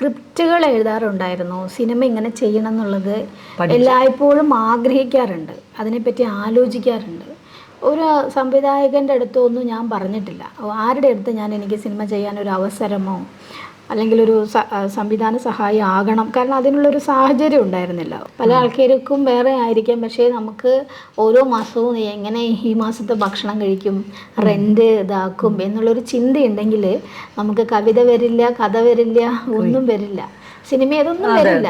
സ്ക്രിപ്റ്റുകൾ എഴുതാറുണ്ടായിരുന്നു. Cinema ഇങ്ങനെ ചെയ്യണം എന്നുള്ളത് എല്ലായ്പ്പോഴും ആഗ്രഹിക്കാറുണ്ട്, അതിനെപ്പറ്റി ആലോചിക്കാറുണ്ട്. ഒരു സംവിധായകൻ്റെ അടുത്തൊന്നും ഞാൻ പറഞ്ഞിട്ടില്ല. ആരുടെ അടുത്ത് എനിക്ക് സിനിമ ചെയ്യാനൊരു അവസരമോ അല്ലെങ്കിൽ ഒരു സംവിധാന സഹായം ആകണം, കാരണം അതിനുള്ളൊരു സാഹചര്യം ഉണ്ടായിരുന്നില്ല. പല ആൾക്കാർക്കും വേറെ ആയിരിക്കാം, പക്ഷേ നമുക്ക് ഓരോ മാസവും എങ്ങനെ ഈ മാസത്തെ ഭക്ഷണം കഴിക്കും, റെൻറ്റ് ഇതാക്കും എന്നുള്ളൊരു ചിന്തയുണ്ടെങ്കിൽ നമുക്ക് കവിത വരില്ല, കഥ വരില്ല, ഒന്നും വരില്ല, സിനിമ അതൊന്നും വരില്ല.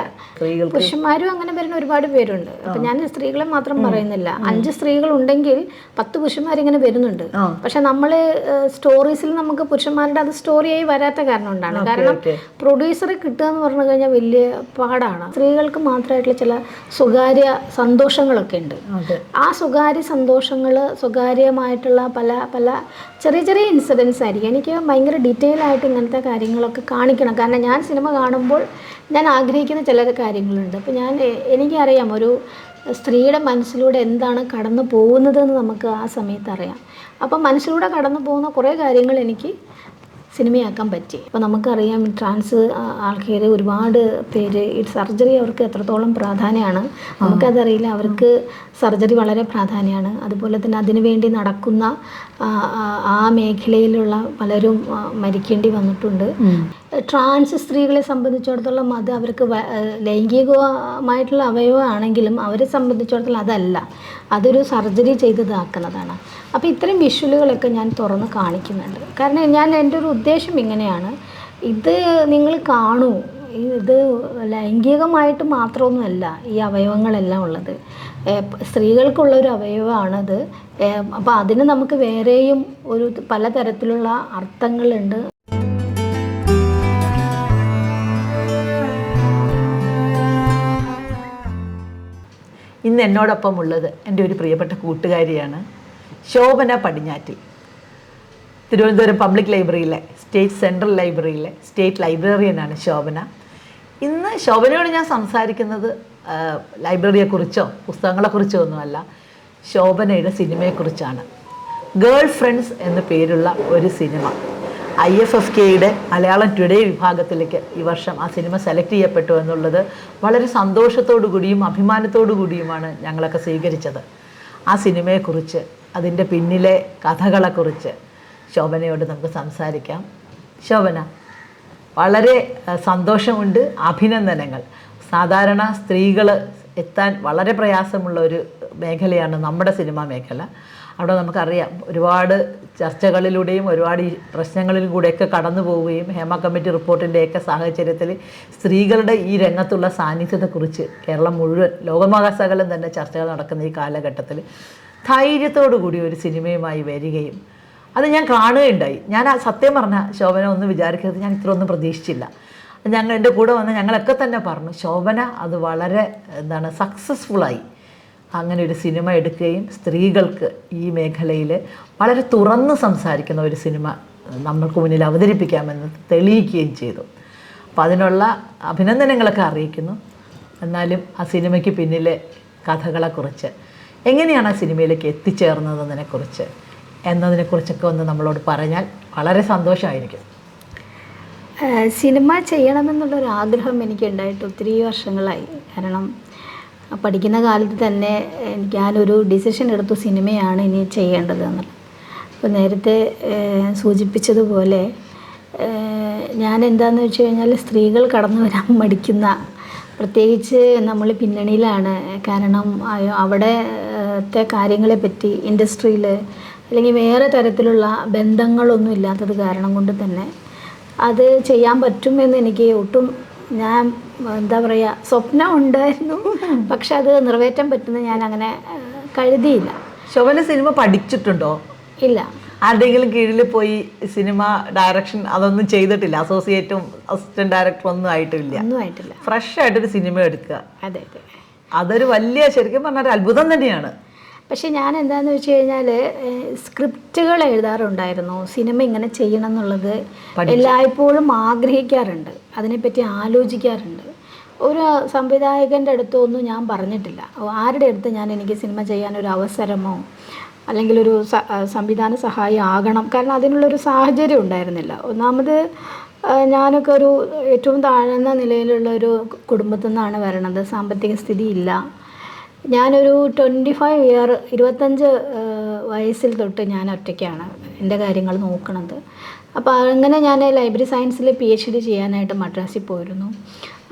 പുരുഷന്മാരും അങ്ങനെ വരുന്ന ഒരുപാട് പേരുണ്ട്. അപ്പം ഞാൻ സ്ത്രീകളെ മാത്രം പറയുന്നില്ല. 5 സ്ത്രീകളുണ്ടെങ്കിൽ 10 പുരുഷന്മാരിങ്ങനെ വരുന്നുണ്ട്. പക്ഷെ നമ്മൾ സ്റ്റോറീസിൽ നമുക്ക് പുരുഷന്മാരുടെ അത് സ്റ്റോറിയായി വരാത്ത കാരണം കൊണ്ടാണ്. കാരണം പ്രൊഡ്യൂസറെ കിട്ടുക എന്ന് പറഞ്ഞു കഴിഞ്ഞാൽ വലിയ പാടാണ്. സ്ത്രീകൾക്ക് മാത്രമായിട്ടുള്ള ചില സ്വകാര്യ സന്തോഷങ്ങളൊക്കെ ഉണ്ട്. ആ സ്വകാര്യ സന്തോഷങ്ങൾ, സ്വകാര്യമായിട്ടുള്ള പല പല ചെറിയ ചെറിയ ഇൻസിഡൻസ് ആയിരിക്കും. എനിക്ക് ഭയങ്കര ഡീറ്റെയിൽ ആയിട്ട് ഇങ്ങനത്തെ കാര്യങ്ങളൊക്കെ കാണിക്കണം. കാരണം ഞാൻ സിനിമ കാണുമ്പോൾ ഞാൻ ആഗ്രഹിക്കുന്ന ചില കാര്യങ്ങളുണ്ട്. അപ്പോൾ എനിക്കറിയാം ഒരു സ്ത്രീയുടെ മനസ്സിലൂടെ എന്താണ് കടന്നു പോകുന്നതെന്ന് നമുക്ക് ആ സമയത്ത് അറിയാം. അപ്പം മനസ്സിലൂടെ കടന്നു പോകുന്ന കുറേ കാര്യങ്ങൾ എനിക്ക് സിനിമയാക്കാൻ പറ്റി. അപ്പോൾ നമുക്കറിയാം ട്രാൻസ് ആൾക്കാർ ഒരുപാട് പേര് ഈ സർജറി അവർക്ക് എത്രത്തോളം പ്രാധാന്യമാണ് നമുക്കതറിയില്ല. അവർക്ക് സർജറി വളരെ പ്രാധാന്യമാണ്. അതുപോലെ തന്നെ അതിനു വേണ്ടി നടക്കുന്ന ആ മേഖലയിലുള്ള പലരും മരിക്കേണ്ടി വന്നിട്ടുണ്ട്. ട്രാൻസ് സ്ത്രീകളെ സംബന്ധിച്ചിടത്തോളം അത് അവർക്ക് ലൈംഗികമായിട്ടുള്ള അവയവമാണെങ്കിലും അവരെ സംബന്ധിച്ചിടത്തോളം അതല്ല, അതൊരു സർജറി ചെയ്തതാക്കുന്നതാണ്. അപ്പോൾ ഇത്തരം വിഷ്വലുകളൊക്കെ ഞാൻ തുറന്ന് കാണിക്കുന്നുണ്ട്. കാരണം എൻ്റെ ഒരു ഉദ്ദേശം ഇങ്ങനെയാണ്, ഇത് നിങ്ങൾ കാണൂ, ഇത് ലൈംഗികമായിട്ട് മാത്രമൊന്നുമല്ല ഈ അവയവങ്ങളെല്ലാം ഉള്ളത്, സ്ത്രീകൾക്കുള്ളൊരു അവയവമാണത്. അപ്പോൾ അതിന് നമുക്ക് വേറെയും ഒരു പലതരത്തിലുള്ള അർത്ഥങ്ങളുണ്ട്. ഇന്ന് എന്നോടൊപ്പം ഉള്ളത് എൻ്റെ ഒരു പ്രിയപ്പെട്ട കൂട്ടുകാരിയാണ് ശോഭന പടിഞ്ഞാറ്റിൽ. തിരുവനന്തപുരം പബ്ലിക് ലൈബ്രറിയിലെ സ്റ്റേറ്റ് സെൻട്രൽ ലൈബ്രറിയിലെ സ്റ്റേറ്റ് ലൈബ്രറിയനാണ് ശോഭന. ഇന്ന് ശോഭനയോട് ഞാൻ സംസാരിക്കുന്നത് ലൈബ്രറിയെക്കുറിച്ചോ പുസ്തകങ്ങളെക്കുറിച്ചോ ഒന്നുമല്ല, ശോഭനയുടെ സിനിമയെക്കുറിച്ചാണ്. ഗേൾ ഫ്രണ്ട്സ് എന്ന പേരുള്ള ഒരു സിനിമ IFFKയുടെ മലയാളം ടുഡേ വിഭാഗത്തിലേക്ക് ഈ വർഷം ആ സിനിമ സെലക്ട് ചെയ്യപ്പെട്ടു എന്നുള്ളത് വളരെ സന്തോഷത്തോടു കൂടിയും അഭിമാനത്തോടു കൂടിയുമാണ് ഞങ്ങളൊക്കെ സ്വീകരിച്ചത്. ആ സിനിമയെക്കുറിച്ച്, അതിൻ്റെ പിന്നിലെ കഥകളെക്കുറിച്ച് ശോഭനയോട് നമുക്ക് സംസാരിക്കാം. ശോഭന, വളരെ സന്തോഷമുണ്ട്, അഭിനന്ദനങ്ങൾ. സാധാരണ സ്ത്രീകൾ എത്താൻ വളരെ പ്രയാസമുള്ള ഒരു മേഖലയാണ് നമ്മുടെ സിനിമാ മേഖല. അവിടെ നമുക്കറിയാം ഒരുപാട് ചർച്ചകളിലൂടെയും ഒരുപാട് പ്രശ്നങ്ങളിലും കൂടെയൊക്കെ കടന്നു പോവുകയും ഹേമ കമ്മിറ്റി റിപ്പോർട്ടിൻ്റെയൊക്കെ സാഹചര്യത്തിൽ സ്ത്രീകളുടെ ഈ രംഗത്തുള്ള സാന്നിധ്യത്തെക്കുറിച്ച് കേരളം മുഴുവൻ ലോകമഹാസകലം തന്നെ ചർച്ചകൾ നടക്കുന്ന ഈ കാലഘട്ടത്തിൽ ധൈര്യത്തോടു കൂടി ഒരു സിനിമയുമായി വരികയും അത് ഞാൻ കാണുകയുണ്ടായി. ഞാൻ സത്യം പറഞ്ഞാൽ ശോഭന ഒന്നും വിചാരിക്കരുത്, ഞാൻ ഇത്ര ഒന്നും പ്രതീക്ഷിച്ചില്ല. എൻ്റെ കൂടെ വന്ന് ഞങ്ങളൊക്കെ തന്നെ പറഞ്ഞു ശോഭന അത് വളരെ സക്സസ്ഫുള്ളായി അങ്ങനെ ഒരു സിനിമ എടുക്കുകയും സ്ത്രീകൾക്ക് ഈ മേഖലയിൽ വളരെ തുറന്ന് സംസാരിക്കുന്ന ഒരു സിനിമ നമ്മൾക്ക് മുന്നിൽ അവതരിപ്പിക്കാമെന്ന് തെളിയിക്കുകയും ചെയ്തു. അപ്പോൾ അതിനുള്ള അഭിനന്ദനങ്ങളൊക്കെ അറിയിക്കുന്നു. എന്നാലും ആ സിനിമയ്ക്ക് പിന്നിലെ കഥകളെക്കുറിച്ച്, എങ്ങനെയാണ് ആ സിനിമയിലേക്ക് എത്തിച്ചേർന്നതെന്നതിനെക്കുറിച്ച് എന്നതിനെക്കുറിച്ചൊക്കെ ഒന്ന് നമ്മളോട് പറഞ്ഞാൽ വളരെ സന്തോഷമായിരിക്കും. സിനിമ ചെയ്യണമെന്നുള്ളൊരാഗ്രഹം എനിക്കുണ്ടായിട്ട് ഒത്തിരി വർഷങ്ങളായി. കാരണം പഠിക്കുന്ന കാലത്ത് തന്നെ ഞാനൊരു ഡിസിഷൻ എടുത്തു, സിനിമയാണ് ഇനി ചെയ്യേണ്ടത് എന്നുള്ളത്. അപ്പോൾ നേരത്തെ സൂചിപ്പിച്ചതുപോലെ ഞാൻ എന്താണെന്ന് വെച്ച് കഴിഞ്ഞാൽ സ്ത്രീകൾ കടന്നു വരാൻ മടിക്കുന്ന, പ്രത്യേകിച്ച് നമ്മൾ പിന്നണിയിലാണ്. കാരണം അവിടത്തെ കാര്യങ്ങളെ പറ്റി ഇൻഡസ്ട്രിയിൽ അല്ലെങ്കിൽ വേറെ തരത്തിലുള്ള ബന്ധങ്ങളൊന്നും ഇല്ലാത്തത് കാരണം കൊണ്ട് തന്നെ അത് ചെയ്യാൻ പറ്റുമെന്ന് എനിക്ക് ഒട്ടും, ഞാൻ സ്വപ്നം ഉണ്ടായിരുന്നു, പക്ഷെ അത് നിറവേറ്റാൻ പറ്റുന്ന ഞാൻ അങ്ങനെ കരുതിയില്ല. ശോഭന സിനിമ പഠിച്ചിട്ടുണ്ടോ? ഇല്ല. ആരുടെയെങ്കിലും കീഴിൽ പോയി സിനിമ ഡയറക്ഷൻ അതൊന്നും ചെയ്തിട്ടില്ല? അസോസിയേറ്റും അസിസ്റ്റന്റ് ഡയറക്ടറും ഒന്നും ആയിട്ടില്ല. ഫ്രഷ് ആയിട്ടൊരു സിനിമ എടുക്കുക, അതെ, അതൊരു വലിയ, ശരിക്കും പറഞ്ഞാൽ ഒരു അത്ഭുതം തന്നെയാണ്. പക്ഷെ ഞാൻ എന്താണെന്ന് വെച്ച് കഴിഞ്ഞാൽ സ്ക്രിപ്റ്റുകൾ എഴുതാറുണ്ടായിരുന്നു. സിനിമ ഇങ്ങനെ ചെയ്യണം എന്നുള്ളത് എല്ലായ്പ്പോഴും ആഗ്രഹിക്കാറുണ്ട്, അതിനെപ്പറ്റി ആലോചിക്കാറുണ്ട്. ഒരു സംവിധായകൻ്റെ അടുത്തൊന്നും ഞാൻ പറഞ്ഞിട്ടില്ല. ആരുടെ അടുത്ത് എനിക്ക് സിനിമ ചെയ്യാനൊരു അവസരമോ അല്ലെങ്കിൽ ഒരു സംവിധാന സഹായം ആകണം, കാരണം അതിനുള്ളൊരു സാഹചര്യം ഉണ്ടായിരുന്നില്ല. ഒന്നാമത് ഞാനൊക്കെ ഒരു ഏറ്റവും താഴ്ന്ന നിലയിലുള്ള ഒരു കുടുംബത്തിൽ നിന്നാണ് വരണത്. സാമ്പത്തിക സ്ഥിതി ഇല്ല. ഞാനൊരു 25 ഇയർ 25 വയസ്സിൽ തൊട്ട് ഞാൻ ഒറ്റയ്ക്കാണ് എൻ്റെ കാര്യങ്ങൾ നോക്കണത്. അപ്പോൾ അങ്ങനെ ഞാൻ ലൈബ്രറി സയൻസിൽ PhD ചെയ്യാനായിട്ട് മദ്രാസിൽ പോയിരുന്നു.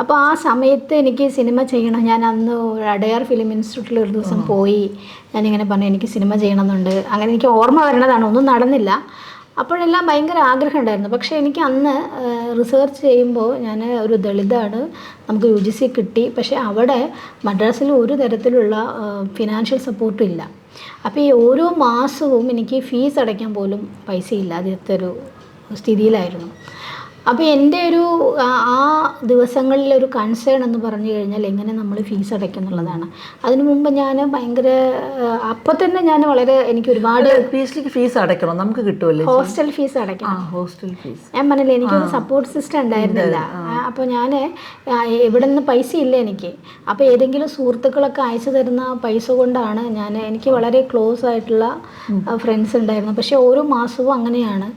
അപ്പോൾ ആ സമയത്ത് എനിക്ക് സിനിമ ചെയ്യണം. ഞാൻ അന്ന് അടയാർ ഫിലിം ഇൻസ്റ്റിറ്റ്യൂട്ടിൽ ഒരു ദിവസം പോയി ഞാനിങ്ങനെ പറഞ്ഞു എനിക്ക് സിനിമ ചെയ്യണമെന്നുണ്ട്. അങ്ങനെ എനിക്ക് ഓർമ്മ വരണതാണ്, ഒന്നും നടന്നില്ല. അപ്പോഴെല്ലാം ഭയങ്കര ആഗ്രഹം ഉണ്ടായിരുന്നു. പക്ഷേ എനിക്ക് അന്ന് റിസർച്ച് ചെയ്യുമ്പോൾ ഞാൻ ഒരു ദളിതാണ്, നമുക്ക് UGC കിട്ടി. പക്ഷേ അവിടെ മദ്രാസിൽ ഒരു തരത്തിലുള്ള ഫിനാൻഷ്യൽ സപ്പോർട്ടും ഇല്ല. അപ്പോൾ ഈ ഓരോ മാസവും എനിക്ക് ഫീസ് അടയ്ക്കാൻ പോലും പൈസ ഇല്ലാത്ത ഒരു സ്ഥിതിയിലായിരുന്നു. അപ്പോൾ എൻ്റെ ഒരു ആ ദിവസങ്ങളിലൊരു കൺസേൺ എന്ന് പറഞ്ഞു കഴിഞ്ഞാൽ എങ്ങനെ നമ്മൾ ഫീസ് അടയ്ക്കുന്നുള്ളതാണ്. അതിനു മുമ്പ് ഞാൻ ഭയങ്കര അപ്പോൾ തന്നെ ഞാൻ വളരെ എനിക്ക് ഒരുപാട് PhDക്ക് ഫീസ് അടയ്ക്കണം, നമുക്ക് കിട്ടുമല്ലോ ഹോസ്റ്റൽ ഫീസ് അടയ്ക്കണം. ഹോസ്റ്റൽ ഫീസ് ഞാൻ പറഞ്ഞില്ലേ എനിക്കൊരു സപ്പോർട്ട് സിസ്റ്റം ഉണ്ടായിരുന്നില്ല. അപ്പോൾ ഞാൻ ഇവിടെ നിന്ന് പൈസ ഇല്ല എനിക്ക്. അപ്പോൾ ഏതെങ്കിലും സുഹൃത്തുക്കളൊക്കെ അയച്ചു തരുന്ന പൈസ കൊണ്ടാണ് എനിക്ക് വളരെ ക്ലോസ് ആയിട്ടുള്ള ഫ്രണ്ട്സ് ഉണ്ടായിരുന്നു. പക്ഷേ ഓരോ മാസവും അങ്ങനെയാണ്.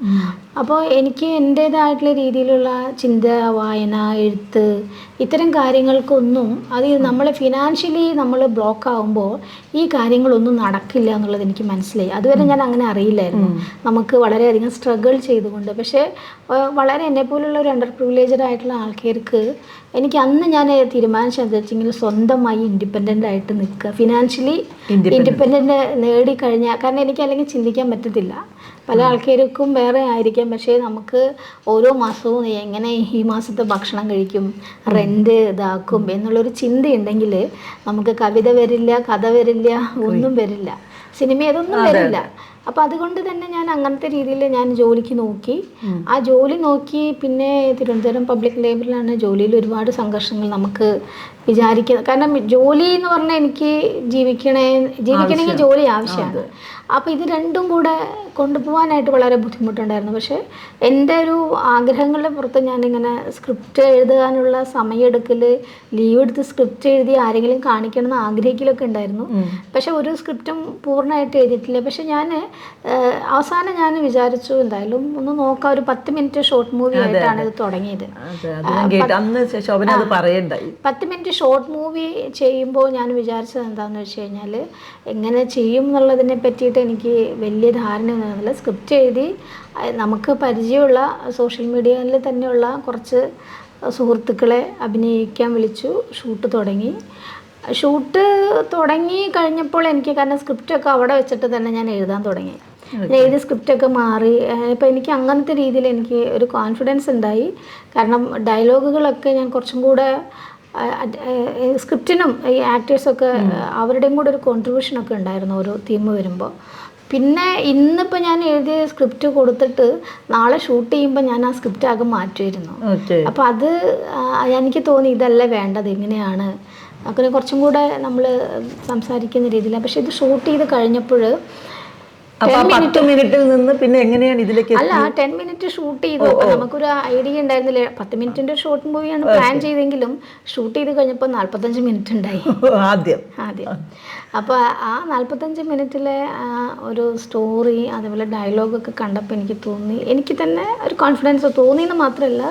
അപ്പോൾ എനിക്ക് എൻ്റേതായിട്ടുള്ള രീതിയിലുള്ള ചിന്ത, വായന, എഴുത്ത്, ഇത്തരം കാര്യങ്ങൾക്കൊന്നും അത് നമ്മൾ ഫിനാൻഷ്യലി നമ്മൾ ബ്ലോക്ക് ആകുമ്പോൾ ഈ കാര്യങ്ങളൊന്നും നടക്കില്ല എന്നുള്ളത് എനിക്ക് മനസ്സിലായി. അതുവരെ ഞാൻ അങ്ങനെ അറിയില്ലായിരുന്നു. നമുക്ക് വളരെയധികം സ്ട്രഗിൾ ചെയ്തുകൊണ്ട്. പക്ഷേ വളരെ എന്നെപ്പോലുള്ള ഒരു അണ്ടർ പ്രിവിലേജഡ് ആയിട്ടുള്ള ആൾക്കാർക്ക് എനിക്ക് അന്ന് ഞാൻ തീരുമാനിച്ചത് വെച്ചെങ്കിൽ സ്വന്തമായി ഇൻഡിപെൻഡൻ്റ് ആയിട്ട് നിൽക്കുക, ഫിനാൻഷ്യലി ഇൻഡിപെൻഡൻ്റ് നേടിക്കഴിഞ്ഞാൽ. കാരണം എനിക്ക് അല്ലെങ്കിൽ ചിന്തിക്കാൻ പറ്റത്തില്ല. പല ആൾക്കാർക്കും വേറെ ആയിരിക്കാം. പക്ഷേ നമുക്ക് ഓരോ മാസവും എങ്ങനെ ഈ മാസത്തെ ഭക്ഷണം കഴിക്കും, റെൻറ്റ് ഇതാക്കും എന്നുള്ളൊരു ചിന്തയുണ്ടെങ്കിൽ നമുക്ക് കവിത വരില്ല, കഥ വരില്ല, ഒന്നും വരില്ല, സിനിമ അതൊന്നും വരില്ല. അപ്പോൾ അതുകൊണ്ട് തന്നെ ഞാൻ അങ്ങനത്തെ രീതിയിൽ ഞാൻ ജോലിക്ക് നോക്കി. ആ ജോലി നോക്കി പിന്നെ തിരുവനന്തപുരം പബ്ലിക് ലൈബ്രറിയിലാണ്. ജോലിയിൽ ഒരുപാട് സംഘർഷങ്ങൾ നമുക്ക് വിചാരിക്കുന്നത്. കാരണം ജോലി എന്ന് പറഞ്ഞാൽ എനിക്ക് ജീവിക്കണമെങ്കിൽ ജോലി ആവശ്യമാണ്. അപ്പോൾ ഇത് രണ്ടും കൂടെ കൊണ്ടുപോകാനായിട്ട് വളരെ ബുദ്ധിമുട്ടുണ്ടായിരുന്നു. പക്ഷേ എൻ്റെ ഒരു ആഗ്രഹങ്ങളുടെ പുറത്ത് ഞാനിങ്ങനെ സ്ക്രിപ്റ്റ് എഴുതാനുള്ള സമയമെടുക്കൽ, ലീവ് എടുത്ത് സ്ക്രിപ്റ്റ് എഴുതി ആരെങ്കിലും കാണിക്കണമെന്ന് ആഗ്രഹിക്കലൊക്കെ ഉണ്ടായിരുന്നു. പക്ഷേ ഒരു സ്ക്രിപ്റ്റും പൂർണ്ണമായിട്ട് എഴുതിയിട്ടില്ല. പക്ഷേ ഞാൻ അവസാനം ഞാൻ വിചാരിച്ചു എന്തായാലും ഒന്ന് നോക്കാം. ഒരു 10 മിനിറ്റ് ഷോർട്ട് മൂവി ആയിട്ടാണ് ഇത് തുടങ്ങിയത്. 10 മിനിറ്റ് ഷോർട്ട് മൂവി ചെയ്യുമ്പോൾ ഞാൻ വിചാരിച്ചത് എന്താണെന്ന് വെച്ച് കഴിഞ്ഞാൽ എങ്ങനെ ചെയ്യും എന്നുള്ളതിനെ പറ്റിയിട്ട് എനിക്ക് വലിയ ധാരണയൊന്നുമില്ല. സ്ക്രിപ്റ്റ് എഴുതി നമുക്ക് പരിചയമുള്ള സോഷ്യൽ മീഡിയയിൽ തന്നെയുള്ള കുറച്ച് സുഹൃത്തുക്കളെ അഭിനയിക്കാൻ വിളിച്ചു. ഷൂട്ട് തുടങ്ങി കഴിഞ്ഞപ്പോൾ എനിക്ക് കാരണം സ്ക്രിപ്റ്റൊക്കെ അവിടെ വെച്ചിട്ട് തന്നെ ഞാൻ എഴുതാൻ തുടങ്ങി. എഴുതി സ്ക്രിപ്റ്റൊക്കെ മാറി. ഇപ്പോൾ എനിക്ക് അങ്ങനത്തെ രീതിയിൽ എനിക്ക് ഒരു കോൺഫിഡൻസ് ഉണ്ടായി. കാരണം ഡയലോഗുകളൊക്കെ ഞാൻ കുറച്ചും കൂടെ സ്ക്രിപ്റ്റിനും ഈ ആക്ടേഴ്സൊക്കെ അവരുടെയും കൂടെ ഒരു കോൺട്രിബ്യൂഷനൊക്കെ ഉണ്ടായിരുന്നു ഓരോ തീം വരുമ്പോൾ. പിന്നെ ഇന്നിപ്പോൾ ഞാൻ എഴുതിയ സ്ക്രിപ്റ്റ് കൊടുത്തിട്ട് നാളെ ഷൂട്ട് ചെയ്യുമ്പോൾ ഞാൻ ആ സ്ക്രിപ്റ്റ് ആകെ മാറ്റുമായിരുന്നു. അപ്പോൾ അത് എനിക്ക് തോന്നി ഇതല്ല വേണ്ടത്, ഇങ്ങനെയാണ് അങ്ങനെ കുറച്ചും കൂടെ നമ്മൾ സംസാരിക്കുന്ന രീതിയിലാണ്. പക്ഷെ ഇത് ഷൂട്ട് ചെയ്ത് കഴിഞ്ഞപ്പോൾ 10 മിനിറ്റിൽ നിന്ന് പിന്നെ എങ്ങനെയാണ് ഇതിലേക്ക്? അല്ല 10 മിനിറ്റ് ഷൂട്ട് ചെയ്തു. അപ്പോൾ നമുക്കൊരു ഐഡിയ ഉണ്ടായിരുന്നില്ല. 10 മിനിറ്റിൻ്റെ ഷോർട്ട് മൂവിയാണ് പ്ലാൻ ചെയ്തെങ്കിലും ഷൂട്ട് ചെയ്ത് കഴിഞ്ഞപ്പോൾ 45 മിനിറ്റ് ഉണ്ടായി ആദ്യം. അപ്പോൾ ആ 45 മിനിറ്റിലെ ഒരു സ്റ്റോറി അതേപോലെ ഡയലോഗൊക്കെ കണ്ടപ്പോൾ എനിക്ക് തോന്നി, എനിക്ക് തന്നെ ഒരു കോൺഫിഡൻസ് തോന്നിയെന്ന് മാത്രമല്ല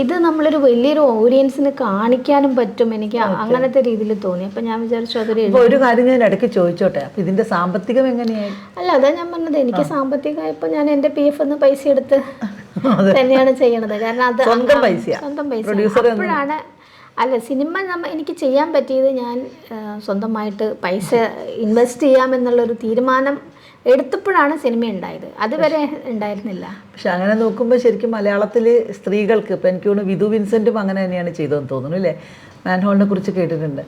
ഇത് നമ്മളൊരു വലിയൊരു ഓഡിയൻസിന് കാണിക്കാനും പറ്റും. എനിക്ക് അങ്ങനത്തെ രീതിയിൽ തോന്നി. അപ്പം ഞാൻ വിചാരിച്ചു ഒരു കാര്യം ഞാൻ ഇടയ്ക്ക് ചോദിച്ചോട്ടെ, അപ്പം ഇതിൻ്റെ സാമ്പത്തികം എങ്ങനെയായി? അല്ല അതാ ഞാൻ പറഞ്ഞത്, എനിക്ക് സാമ്പത്തികമായപ്പോൾ ഞാൻ എൻ്റെ PF നിന്ന് പൈസ എടുത്ത് തന്നെയാണ് ചെയ്യണത്. കാരണം അത് സ്വന്തം പൈസ അപ്പോഴാണ്. അല്ല സിനിമ എനിക്ക് ചെയ്യാൻ പറ്റിയത് ഞാൻ സ്വന്തമായിട്ട് പൈസ ഇൻവെസ്റ്റ് ചെയ്യാമെന്നുള്ളൊരു തീരുമാനം എടുത്തപ്പോഴാണ് സിനിമ ഉണ്ടായത്. അതുവരെ ഉണ്ടായിരുന്നില്ല. പക്ഷെ അങ്ങനെ നോക്കുമ്പോൾ ശരിക്കും മലയാളത്തിൽ സ്ത്രീകൾക്ക് ഇപ്പം എനിക്ക് തോന്നുന്നു വിധു വിൻസെൻറ്റും അങ്ങനെ തന്നെയാണ് ചെയ്തതെന്ന് തോന്നുന്നു അല്ലേ? മാൻഹോളിനെ കുറിച്ച് കേട്ടിട്ടുണ്ട്.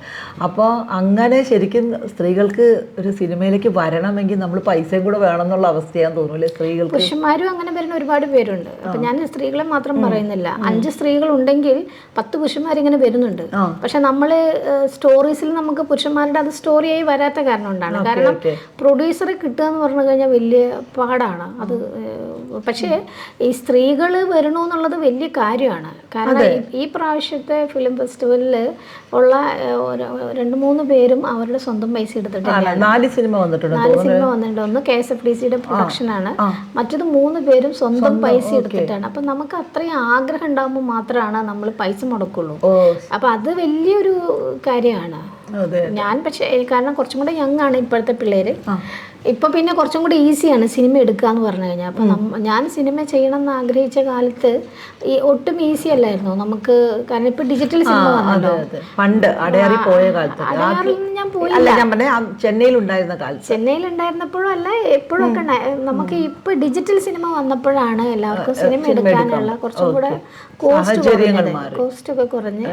അപ്പോൾ അങ്ങനെ ശരിക്കും സ്ത്രീകൾക്ക് ഒരു സിനിമയിലേക്ക് വരണമെങ്കിൽ നമ്മൾ പൈസയും കൂടെ വേണമെന്നുള്ള അവസ്ഥയാന്ന് തോന്നുന്നു സ്ത്രീകൾക്ക്. പുരുഷന്മാരും അങ്ങനെ വരുന്ന ഒരുപാട് പേരുണ്ട്. അപ്പം ഞാൻ സ്ത്രീകളെ മാത്രം പറയുന്നില്ല. 5 സ്ത്രീകൾ ഉണ്ടെങ്കിൽ 10 പുരുഷന്മാരിങ്ങനെ വരുന്നുണ്ട്. പക്ഷെ നമ്മൾ സ്റ്റോറീസിൽ നമുക്ക് പുരുഷന്മാരുടെ അത് സ്റ്റോറിയായി വരാത്ത കാരണം കൊണ്ടാണ്. കാരണം പ്രൊഡ്യൂസറെ കിട്ടുക എന്ന് പറഞ്ഞു കഴിഞ്ഞാൽ വലിയ പാടാണ് അത്. പക്ഷേ ഈ സ്ത്രീകൾ വരണമെന്നുള്ളത് വലിയ കാര്യമാണ്. കാരണം ഈ പ്രാവശ്യത്തെ ഫിലിം ഫെസ്റ്റിവലിൽ ഉള്ള 2-3 പേരും അവരുടെ സ്വന്തം പൈസ എടുത്തിട്ടാണ് 4 സിനിമ വന്നിട്ടുണ്ട്. 4 സിനിമ വന്നിട്ടുണ്ട്. ഒന്ന് KSFDCയുടെ പ്രൊഡക്ഷനാണ്, മറ്റത് 3 പേരും സ്വന്തം പൈസ എടുത്തിട്ടാണ്. അപ്പം നമുക്ക് അത്രയും ആഗ്രഹം ഉണ്ടാകുമ്പോൾ മാത്രമാണ് നമ്മൾ പൈസ മുടക്കുള്ളൂ. അപ്പം അത് വലിയൊരു കാര്യമാണ്. ഞാൻ പക്ഷേ കാരണം കുറച്ചും കൂടെ യങ് ആണ് ഇപ്പോഴത്തെ പിള്ളേര്. ഇപ്പം പിന്നെ കുറച്ചും കൂടി ഈസിയാണ് സിനിമ എടുക്കുക എന്ന് പറഞ്ഞു കഴിഞ്ഞാൽ. അപ്പം ഞാൻ സിനിമ ചെയ്യണം എന്ന് ആഗ്രഹിച്ച കാലത്ത് ഈ ഒട്ടും ഈസി അല്ലായിരുന്നു നമുക്ക്. കാരണം ഇപ്പം ഡിജിറ്റൽ സിനിമ വന്നല്ലോ. പണ്ട് അടയാറി പോയ കാലത്ത് ഞാൻ പോയില്ല. ചെന്നൈയിലുണ്ടായിരുന്ന കാലത്ത്, ചെന്നൈയിലുണ്ടായിരുന്നപ്പോഴും അല്ല എപ്പോഴും ഒക്കെ നമുക്ക് ഇപ്പം ഡിജിറ്റൽ സിനിമ വന്നപ്പോഴാണ് എല്ലാവർക്കും സിനിമ എടുക്കാനുള്ള കുറച്ചും കൂടെ കോസ്റ്റ് ഒക്കെ കുറഞ്ഞ്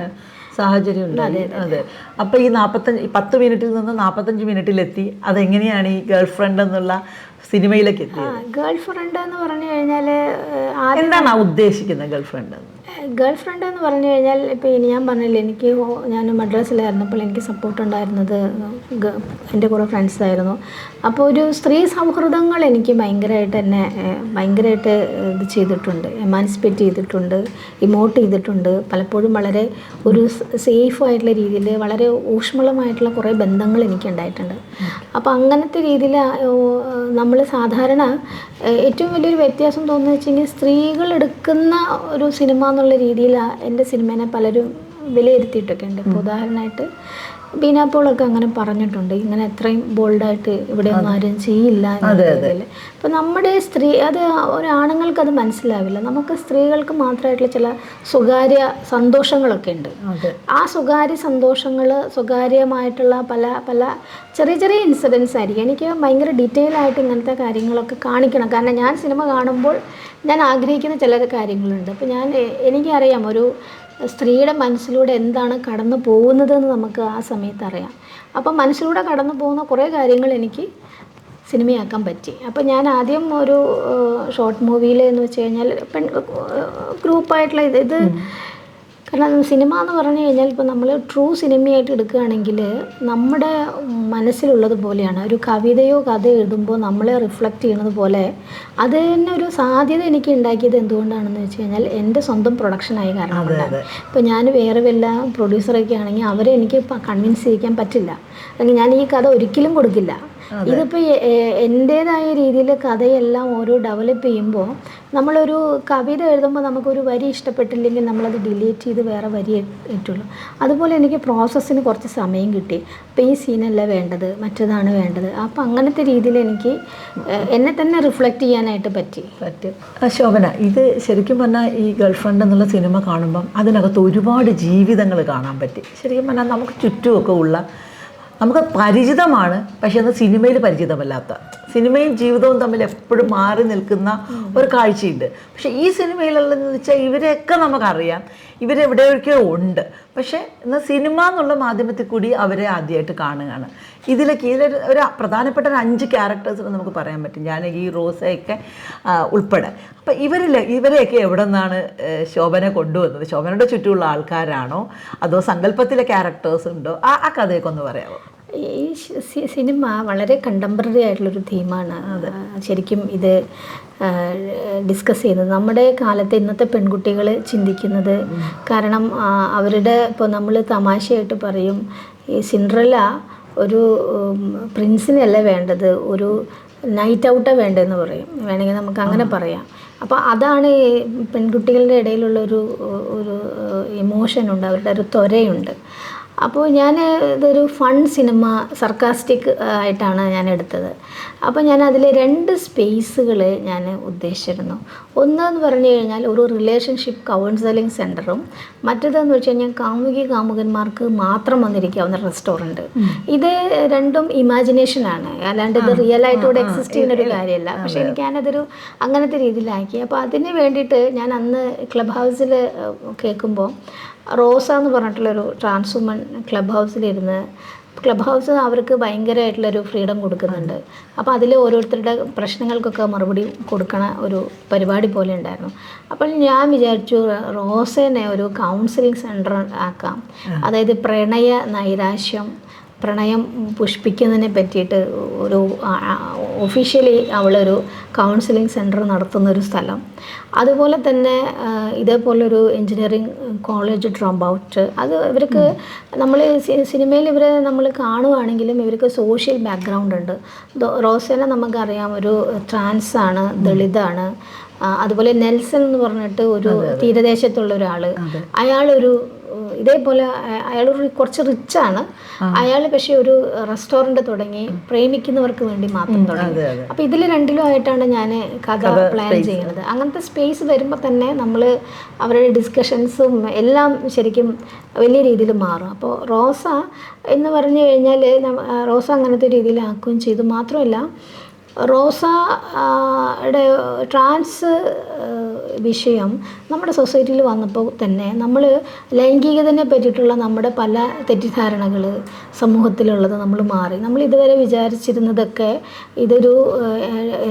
സാഹചര്യം ഉണ്ടായി. അതെ. അപ്പൊ ഈ 10 മിനിറ്റിൽ നിന്ന് 45 മിനിറ്റിലെത്തി. അതെങ്ങനെയാണ് ഈ ഗേൾ ഫ്രണ്ട് എന്നുള്ള സിനിമയിലേക്ക് എത്തിയത്? ഗേൾ ഫ്രണ്ട് എന്ന് പറഞ്ഞു കഴിഞ്ഞാൽ എന്താണ് ഉദ്ദേശിക്കുന്നത് ഗേൾ ഫ്രണ്ട്? ഗേൾ ഫ്രണ്ട് എന്ന് പറഞ്ഞു കഴിഞ്ഞാൽ ഇപ്പോൾ ഞാൻ പറഞ്ഞില്ലേ, ഞാൻ മദ്രാസിലായിരുന്നപ്പോൾ എനിക്ക് സപ്പോർട്ട് ഉണ്ടായിരുന്നത് എൻ്റെ കുറേ ഫ്രണ്ട്സായിരുന്നു. അപ്പോൾ ഒരു സ്ത്രീ സൗഹൃദങ്ങൾ എനിക്ക് ഭയങ്കരമായിട്ട് ഇത് ചെയ്തിട്ടുണ്ട്, എമാൻസിപ്പേറ്റ് ചെയ്തിട്ടുണ്ട്, ഇമോട്ട് ചെയ്തിട്ടുണ്ട്. പലപ്പോഴും വളരെ ഒരു സേഫായിട്ടുള്ള രീതിയിൽ വളരെ ഊഷ്മളമായിട്ടുള്ള കുറേ ബന്ധങ്ങൾ എനിക്കുണ്ടായിട്ടുണ്ട്. അപ്പോൾ അങ്ങനത്തെ രീതിയിൽ നമ്മൾ സാധാരണ ഏറ്റവും വലിയൊരു വ്യത്യാസം തോന്നുന്നത് വെച്ചെങ്കിൽ സ്ത്രീകൾ എടുക്കുന്ന ഒരു സിനിമ എന്നുള്ള രീതിയിൽ എൻ്റെ സിനിമേനെ പലരും വിലയിരുത്തിയിട്ടൊക്കെ ഉണ്ട്. ഇപ്പോൾ ഉദാഹരണമായിട്ട് ബീന പോളൊക്കെ അങ്ങനെ പറഞ്ഞിട്ടുണ്ട്, ഇങ്ങനെ എത്രയും ബോൾഡായിട്ട് ഇവിടെ ഒന്നും ആരും ചെയ്യില്ല എന്ന രീതിയിൽ. അപ്പം നമ്മുടെ അത് ഒരാണുങ്ങൾക്ക് അത് മനസ്സിലാവില്ല. നമുക്ക് സ്ത്രീകൾക്ക് മാത്രമായിട്ടുള്ള ചില സ്വകാര്യ സന്തോഷങ്ങളൊക്കെ ഉണ്ട്. ആ സ്വകാര്യ സന്തോഷങ്ങൾ, സ്വകാര്യമായിട്ടുള്ള പല ചെറിയ ചെറിയ ഇൻസിഡൻസ് ആയിരിക്കും. എനിക്ക് ഭയങ്കര ഡീറ്റെയിൽ ആയിട്ട് ഇങ്ങനത്തെ കാര്യങ്ങളൊക്കെ കാണിക്കണം. കാരണം ഞാൻ സിനിമ കാണുമ്പോൾ ഞാൻ ആഗ്രഹിക്കുന്ന ചില കാര്യങ്ങളുണ്ട്. അപ്പോൾ എനിക്കറിയാം ഒരു സ്ത്രീയുടെ മനസ്സിലൂടെ എന്താണ് കടന്നു പോകുന്നതെന്ന് നമുക്ക് ആ സമയത്ത് അറിയാം. അപ്പം മനസ്സിലൂടെ കടന്നു പോകുന്ന കുറേ കാര്യങ്ങൾ എനിക്ക് സിനിമയാക്കാൻ പറ്റി. അപ്പോൾ ഞാൻ ആദ്യം ഒരു ഷോർട്ട് മൂവിയിൽ എന്ന് വെച്ച് കഴിഞ്ഞാൽ ഗ്രൂപ്പായിട്ടുള്ള ഇത് കാരണം സിനിമ എന്ന് പറഞ്ഞു കഴിഞ്ഞാൽ ഇപ്പോൾ നമ്മൾ ട്രൂ സിനിമയായിട്ട് എടുക്കുകയാണെങ്കിൽ നമ്മുടെ മനസ്സിലുള്ളത് പോലെയാണ്. ഒരു കവിതയോ കഥയോ എഴുതുമ്പോൾ നമ്മളെ റിഫ്ലക്റ്റ് ചെയ്യുന്നത് പോലെ അത് തന്നെ ഒരു സാധ്യത എനിക്ക് ഉണ്ടാക്കിയത് എന്തുകൊണ്ടാണെന്ന് വെച്ച് കഴിഞ്ഞാൽ എൻ്റെ സ്വന്തം പ്രൊഡക്ഷനായ കാരണം കൊണ്ടാണ്. ഇപ്പോൾ ഞാൻ വേറെ വല്ല പ്രൊഡ്യൂസറൊക്കെ ആണെങ്കിൽ അവരെ എനിക്ക് കൺവിൻസ് ചെയ്യിക്കാൻ പറ്റില്ല, അല്ലെങ്കിൽ ഞാൻ ഈ കഥ ഒരിക്കലും കൊടുക്കില്ല. ഇതിപ്പോൾ എൻ്റേതായ രീതിയിൽ കഥയെല്ലാം ഓരോ ഡെവലപ്പ് ചെയ്യുമ്പോൾ നമ്മളൊരു കവിത എഴുതുമ്പോൾ നമുക്കൊരു വരി ഇഷ്ടപ്പെട്ടില്ലെങ്കിൽ നമ്മളത് ഡിലീറ്റ് ചെയ്ത് വേറെ വരി ഇട്ടുള്ളൂ. അതുപോലെ എനിക്ക് പ്രോസസ്സിന് കുറച്ച് സമയം കിട്ടി. അപ്പോൾ ഈ സീനല്ല വേണ്ടത്, മറ്റേതാണ് വേണ്ടത്. അപ്പോൾ അങ്ങനത്തെ രീതിയിൽ എനിക്ക് എന്നെ തന്നെ റിഫ്ലക്റ്റ് ചെയ്യാനായിട്ട് പറ്റും. ശോഭന, ഇത് ശരിക്കും പറഞ്ഞാൽ ഈ ഗേൾ ഫ്രണ്ട് എന്നുള്ള സിനിമ കാണുമ്പം അതിനകത്ത് ഒരുപാട് ജീവിതങ്ങൾ കാണാൻ പറ്റി. ശരിക്കും പറഞ്ഞാൽ നമുക്ക് ചുറ്റുമൊക്കെ ഉള്ള നമുക്ക് പരിചിതമാണ്, പക്ഷെ അത് സിനിമയിൽ പരിചിതമല്ലാത്ത, സിനിമയും ജീവിതവും തമ്മിൽ എപ്പോഴും മാറി നിൽക്കുന്ന ഒരു കാഴ്ചയുണ്ട്. പക്ഷേ ഈ സിനിമയിലുള്ളതെന്ന് വെച്ചാൽ ഇവരെയൊക്കെ നമുക്കറിയാം, ഇവരെവിടെയൊക്കെ ഉണ്ട്. പക്ഷേ എന്നാൽ സിനിമ എന്നുള്ള മാധ്യമത്തിൽ കൂടി അവരെ ആദ്യമായിട്ട് കാണുകയാണ്. ഇതിലൊരു പ്രധാനപ്പെട്ട 5 ക്യാരക്ടേഴ്സിന് നമുക്ക് പറയാൻ പറ്റും, ജാനകി, റോസയൊക്കെ ഉൾപ്പെടെ. അപ്പം ഇവരെയൊക്കെ എവിടെ നിന്നാണ് ശോഭന കൊണ്ടുവന്നത്? ശോഭനയുടെ ചുറ്റുമുള്ള ആൾക്കാരാണോ അതോ സങ്കല്പത്തിലെ ക്യാരക്ടേഴ്സ് ഉണ്ടോ? ആ കഥയൊക്കെ ഒന്ന് പറയാമോ? ഈ സിനിമ വളരെ കണ്ടംപററി ആയിട്ടുള്ളൊരു തീമാണ്. ശരിക്കും ഇത് ഡിസ്കസ് ചെയ്യുന്നത് നമ്മുടെ കാലത്ത് ഇന്നത്തെ പെൺകുട്ടികൾ ചിന്തിക്കുന്നത്. കാരണം അവരുടെ ഇപ്പോൾ നമ്മൾ തമാശയായിട്ട് പറയും, ഈ സിൻഡ്രല്ല ഒരു പ്രിൻസിനല്ല വേണ്ടത്, ഒരു നൈറ്റ് ഔട്ടാണ് വേണ്ടതെന്ന് പറയും, വേണമെങ്കിൽ നമുക്ക് അങ്ങനെ പറയാം. അപ്പോൾ അതാണ് പെൺകുട്ടികളുടെ ഇടയിലുള്ളൊരു ഇമോഷനുണ്ട്, അവരുടെ ഒരു ത്വരയുണ്ട്. അപ്പോൾ ഇതൊരു ഫൺ സിനിമ, സർക്കാസ്റ്റിക് ആയിട്ടാണ് ഞാൻ എടുത്തത്. അപ്പോൾ ഞാൻ അതിൽ 2 സ്പേസുകൾ ഞാൻ ഉദ്ദേശിച്ചിരുന്നു. ഒന്നെന്ന് പറഞ്ഞു കഴിഞ്ഞാൽ ഒരു റിലേഷൻഷിപ്പ് കൗൺസിലിംഗ് സെൻറ്ററും, മറ്റേതെന്ന് വെച്ച് കഴിഞ്ഞാൽ കാമുകന്മാർക്ക് മാത്രം വന്നിരിക്കാവുന്ന റെസ്റ്റോറൻറ്റ്. ഇത് രണ്ടും ഇമാജിനേഷനാണ്, അല്ലാണ്ട് ഇത് റിയലായിട്ട് ഇവിടെ എക്സിസ്റ്റ് ചെയ്യുന്ന ഒരു കാര്യമല്ല. പക്ഷേ ഞാനതൊരു അങ്ങനത്തെ രീതിയിലാക്കി. അപ്പോൾ അതിന് വേണ്ടിയിട്ട് ഞാൻ അന്ന് ക്ലബ് ഹൗസിൽ കേൾക്കുമ്പോൾ റോസ എന്ന് പറഞ്ഞിട്ടുള്ളൊരു ട്രാൻസ് വുമൺ ക്ലബ് ഹൗസ് അവർക്ക് ഭയങ്കരമായിട്ടുള്ളൊരു ഫ്രീഡം കൊടുക്കുന്നുണ്ട്. അപ്പോൾ അതിൽ ഓരോരുത്തരുടെ പ്രശ്നങ്ങൾക്കൊക്കെ മറുപടി കൊടുക്കണ ഒരു പരിപാടി പോലെ ഉണ്ടായിരുന്നു. അപ്പോൾ ഞാൻ വിചാരിച്ചു റോസേനെ ഒരു കൗൺസിലിംഗ് സെൻറ്റർ ആക്കാം. അതായത് പ്രണയ, നൈരാശ്യം, പ്രണയം പുഷ്പിക്കുന്നതിനെ പറ്റിയിട്ട് ഒരു ഒഫീഷ്യലി അവളൊരു കൗൺസിലിംഗ് സെൻറ്റർ നടത്തുന്നൊരു സ്ഥലം. അതുപോലെ തന്നെ ഇതേപോലൊരു എൻജിനീയറിങ് കോളേജ് ഡ്രോപ്പ് ഔട്ട്. അത് ഇവർക്ക് നമ്മൾ സിനിമയിൽ ഇവരെ നമ്മൾ കാണുവാണെങ്കിലും ഇവർക്ക് സോഷ്യൽ ബാക്ക്ഗ്രൗണ്ട് ഉണ്ട്. റോസേനെ നമുക്കറിയാം, ഒരു ട്രാൻസാണ്, ദളിതാണ്. അതുപോലെ നെൽസൺ എന്ന് പറഞ്ഞിട്ട് ഒരു തീരദേശത്തുള്ള ഒരാൾ, അയാളൊരു ഇതേപോലെ അയാളൊരു കുറച്ച് റിച്ചാണ് അയാൾ. പക്ഷേ ഒരു റെസ്റ്റോറൻറ്റ് തുടങ്ങി പ്രേമിക്കുന്നവർക്ക് വേണ്ടി മാത്രം തുടങ്ങി. അപ്പോൾ ഇതിൽ രണ്ടിലും ആയിട്ടാണ് ഞാൻ കഥ പ്ലാൻ ചെയ്യുന്നത്. അങ്ങനത്തെ സ്പേസ് വരുമ്പോൾ തന്നെ നമ്മൾ അവരുടെ ഡിസ്കഷൻസും എല്ലാം ശരിക്കും വലിയ രീതിയിൽ മാറും. അപ്പോൾ റോസ എന്ന് പറഞ്ഞു കഴിഞ്ഞാൽ റോസ അങ്ങനത്തെ രീതിയിലാക്കുകയും ചെയ്തു. മാത്രമല്ല റോസയുടെ ട്രാൻസ് വിഷയം നമ്മുടെ സൊസൈറ്റിയിൽ വന്നപ്പോൾ തന്നെ നമ്മൾ ലൈംഗികതയെ പറ്റിയിട്ടുള്ള നമ്മുടെ പല തെറ്റിദ്ധാരണകൾ സമൂഹത്തിലുള്ളത് നമ്മൾ മാറി. നമ്മൾ ഇതുവരെ വിചാരിച്ചിരുന്നതൊക്കെ ഇതൊരു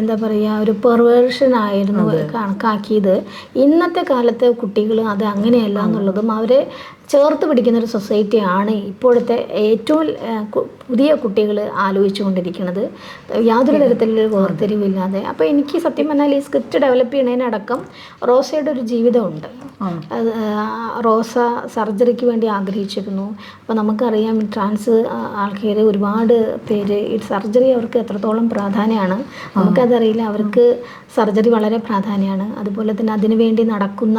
എന്താ പറയുക, ഒരു പെർവേർഷനായിരുന്നു കണക്കാക്കിയത്. ഇന്നത്തെ കാലത്തെ കുട്ടികൾ അത് അങ്ങനെയല്ല എന്നുള്ളതും അവരെ ചേർത്ത് പിടിക്കുന്നൊരു സൊസൈറ്റിയാണ് ഇപ്പോഴത്തെ ഏറ്റവും പുതിയ കുട്ടികൾ ആലോചിച്ചു കൊണ്ടിരിക്കുന്നത്, യാതൊരു തരത്തിലുള്ള വേർതിരിവില്ലാതെ. അപ്പോൾ എനിക്ക് സത്യം പറഞ്ഞാൽ ഈ സ്ക്രിപ്റ്റ് ഡെവലപ്പ് ചെയ്യുന്നതിനടക്കം റോസയുടെ ഒരു ജീവിതമുണ്ട്. റോസ സർജറിക്ക് വേണ്ടി ആഗ്രഹിച്ചിരുന്നു. അപ്പോൾ നമുക്കറിയാം ട്രാൻസ് ആൾക്കാർ ഒരുപാട് പേര് ഈ സർജറി അവർക്ക് എത്രത്തോളം പ്രാധാന്യമാണ് നമുക്കതറിയില്ല. അവർക്ക് സർജറി വളരെ പ്രാധാന്യമാണ്. അതുപോലെ തന്നെ അതിനു വേണ്ടി നടക്കുന്ന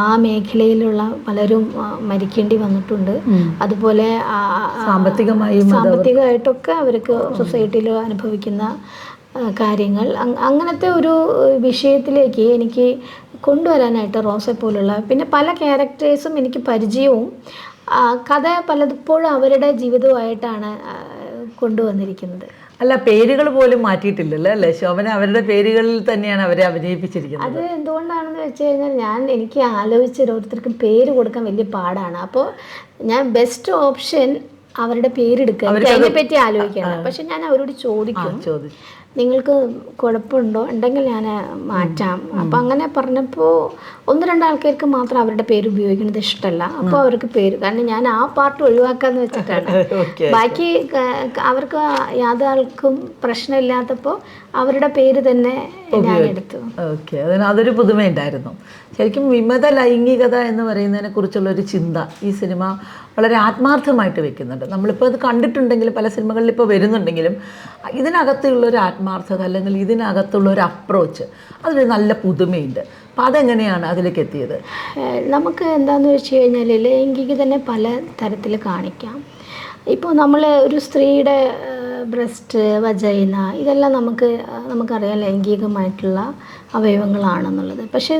ആ മേഖലയിലുള്ള പലരും മരിക്കേണ്ടി വന്നിട്ടുണ്ട്. അതുപോലെ സാമ്പത്തികമായിട്ടൊക്കെ അവർക്ക് സൊസൈറ്റിയിൽ അനുഭവിക്കുന്ന കാര്യങ്ങൾ, അങ്ങനത്തെ ഒരു വിഷയത്തിലേക്ക് എനിക്ക് കൊണ്ടുവരാനായിട്ട് റോസെ പോലുള്ള പിന്നെ പല ക്യാരക്ടേഴ്സും എനിക്ക് പരിചയവും കഥ പലപ്പോഴും അവരുടെ ജീവിതവുമായിട്ടാണ് കൊണ്ടുവന്നിരിക്കുന്നത്. അല്ല, പേരുകൾ പോലും മാറ്റിയിട്ടില്ലല്ലോ അല്ലേ ശോഭന? അവരുടെ പേരുകളിൽ തന്നെയാണ് അവരെ അഭിനയിപ്പിച്ചിരിക്കുന്നത്. അത് എന്തുകൊണ്ടാണെന്ന് വെച്ച് കഴിഞ്ഞാൽ എനിക്ക് ആലോചിച്ച് ഓരോരുത്തർക്കും പേര് കൊടുക്കാൻ വലിയ പാടാണ്. അപ്പോൾ ഞാൻ ബെസ്റ്റ് ഓപ്ഷൻ അവരുടെ പേരെടുക്കുക, അതിനെപ്പറ്റി ആലോചിക്കണം. പക്ഷെ ഞാൻ അവരോട് ചോദിക്കും, നിങ്ങൾക്ക് കുഴപ്പമുണ്ടോ, ഉണ്ടെങ്കിൽ ഞാൻ മാറ്റാം. അപ്പം അങ്ങനെ പറഞ്ഞപ്പോൾ 1-2 ആൾക്കാർക്ക് മാത്രം അവരുടെ പേര് ഉപയോഗിക്കുന്നത് ഇഷ്ടമല്ല. അപ്പോൾ അവർക്ക് പേര്, കാരണം ഞാൻ ആ പാർട്ട് ഒഴിവാക്കാന്ന് വെച്ചിട്ടാണ്. ബാക്കി അവർക്ക് യാതൊരാൾക്കും പ്രശ്നമില്ലാത്തപ്പോൾ അവരുടെ പേര് തന്നെ ഞാൻ എടുത്തു. ഓക്കെ, അതൊരു പുതുമയുണ്ടായിരുന്നു. ശരിക്കും വിമത ലൈംഗികത എന്ന് പറയുന്നതിനെ കുറിച്ചുള്ളൊരു ചിന്ത ഈ സിനിമ വളരെ ആത്മാർത്ഥമായിട്ട് വെക്കുന്നുണ്ട്. നമ്മളിപ്പോൾ അത് കണ്ടിട്ടുണ്ടെങ്കിലും പല സിനിമകളിൽ ഇപ്പോൾ വരുന്നുണ്ടെങ്കിലും ഇതിനകത്തുള്ളൊരു ആത്മാർത്ഥത അല്ലെങ്കിൽ ഇതിനകത്തുള്ളൊരു അപ്രോച്ച് അതൊരു നല്ല പുതുമയുണ്ട്. അപ്പോൾ അതെങ്ങനെയാണ് അതിലേക്ക് എത്തിയത്? നമുക്ക് എന്താണെന്ന് വെച്ച് കഴിഞ്ഞാൽ ലൈംഗികതനെ പല തരത്തിൽ കാണിക്കാം. ഇപ്പോൾ നമ്മൾ ഒരു സ്ത്രീയുടെ ബ്രസ്റ്റ്, വജൈന ഇതെല്ലാം നമുക്കറിയാം ലൈംഗികമായിട്ടുള്ള അവയവങ്ങളാണെന്നുള്ളത്. പക്ഷേ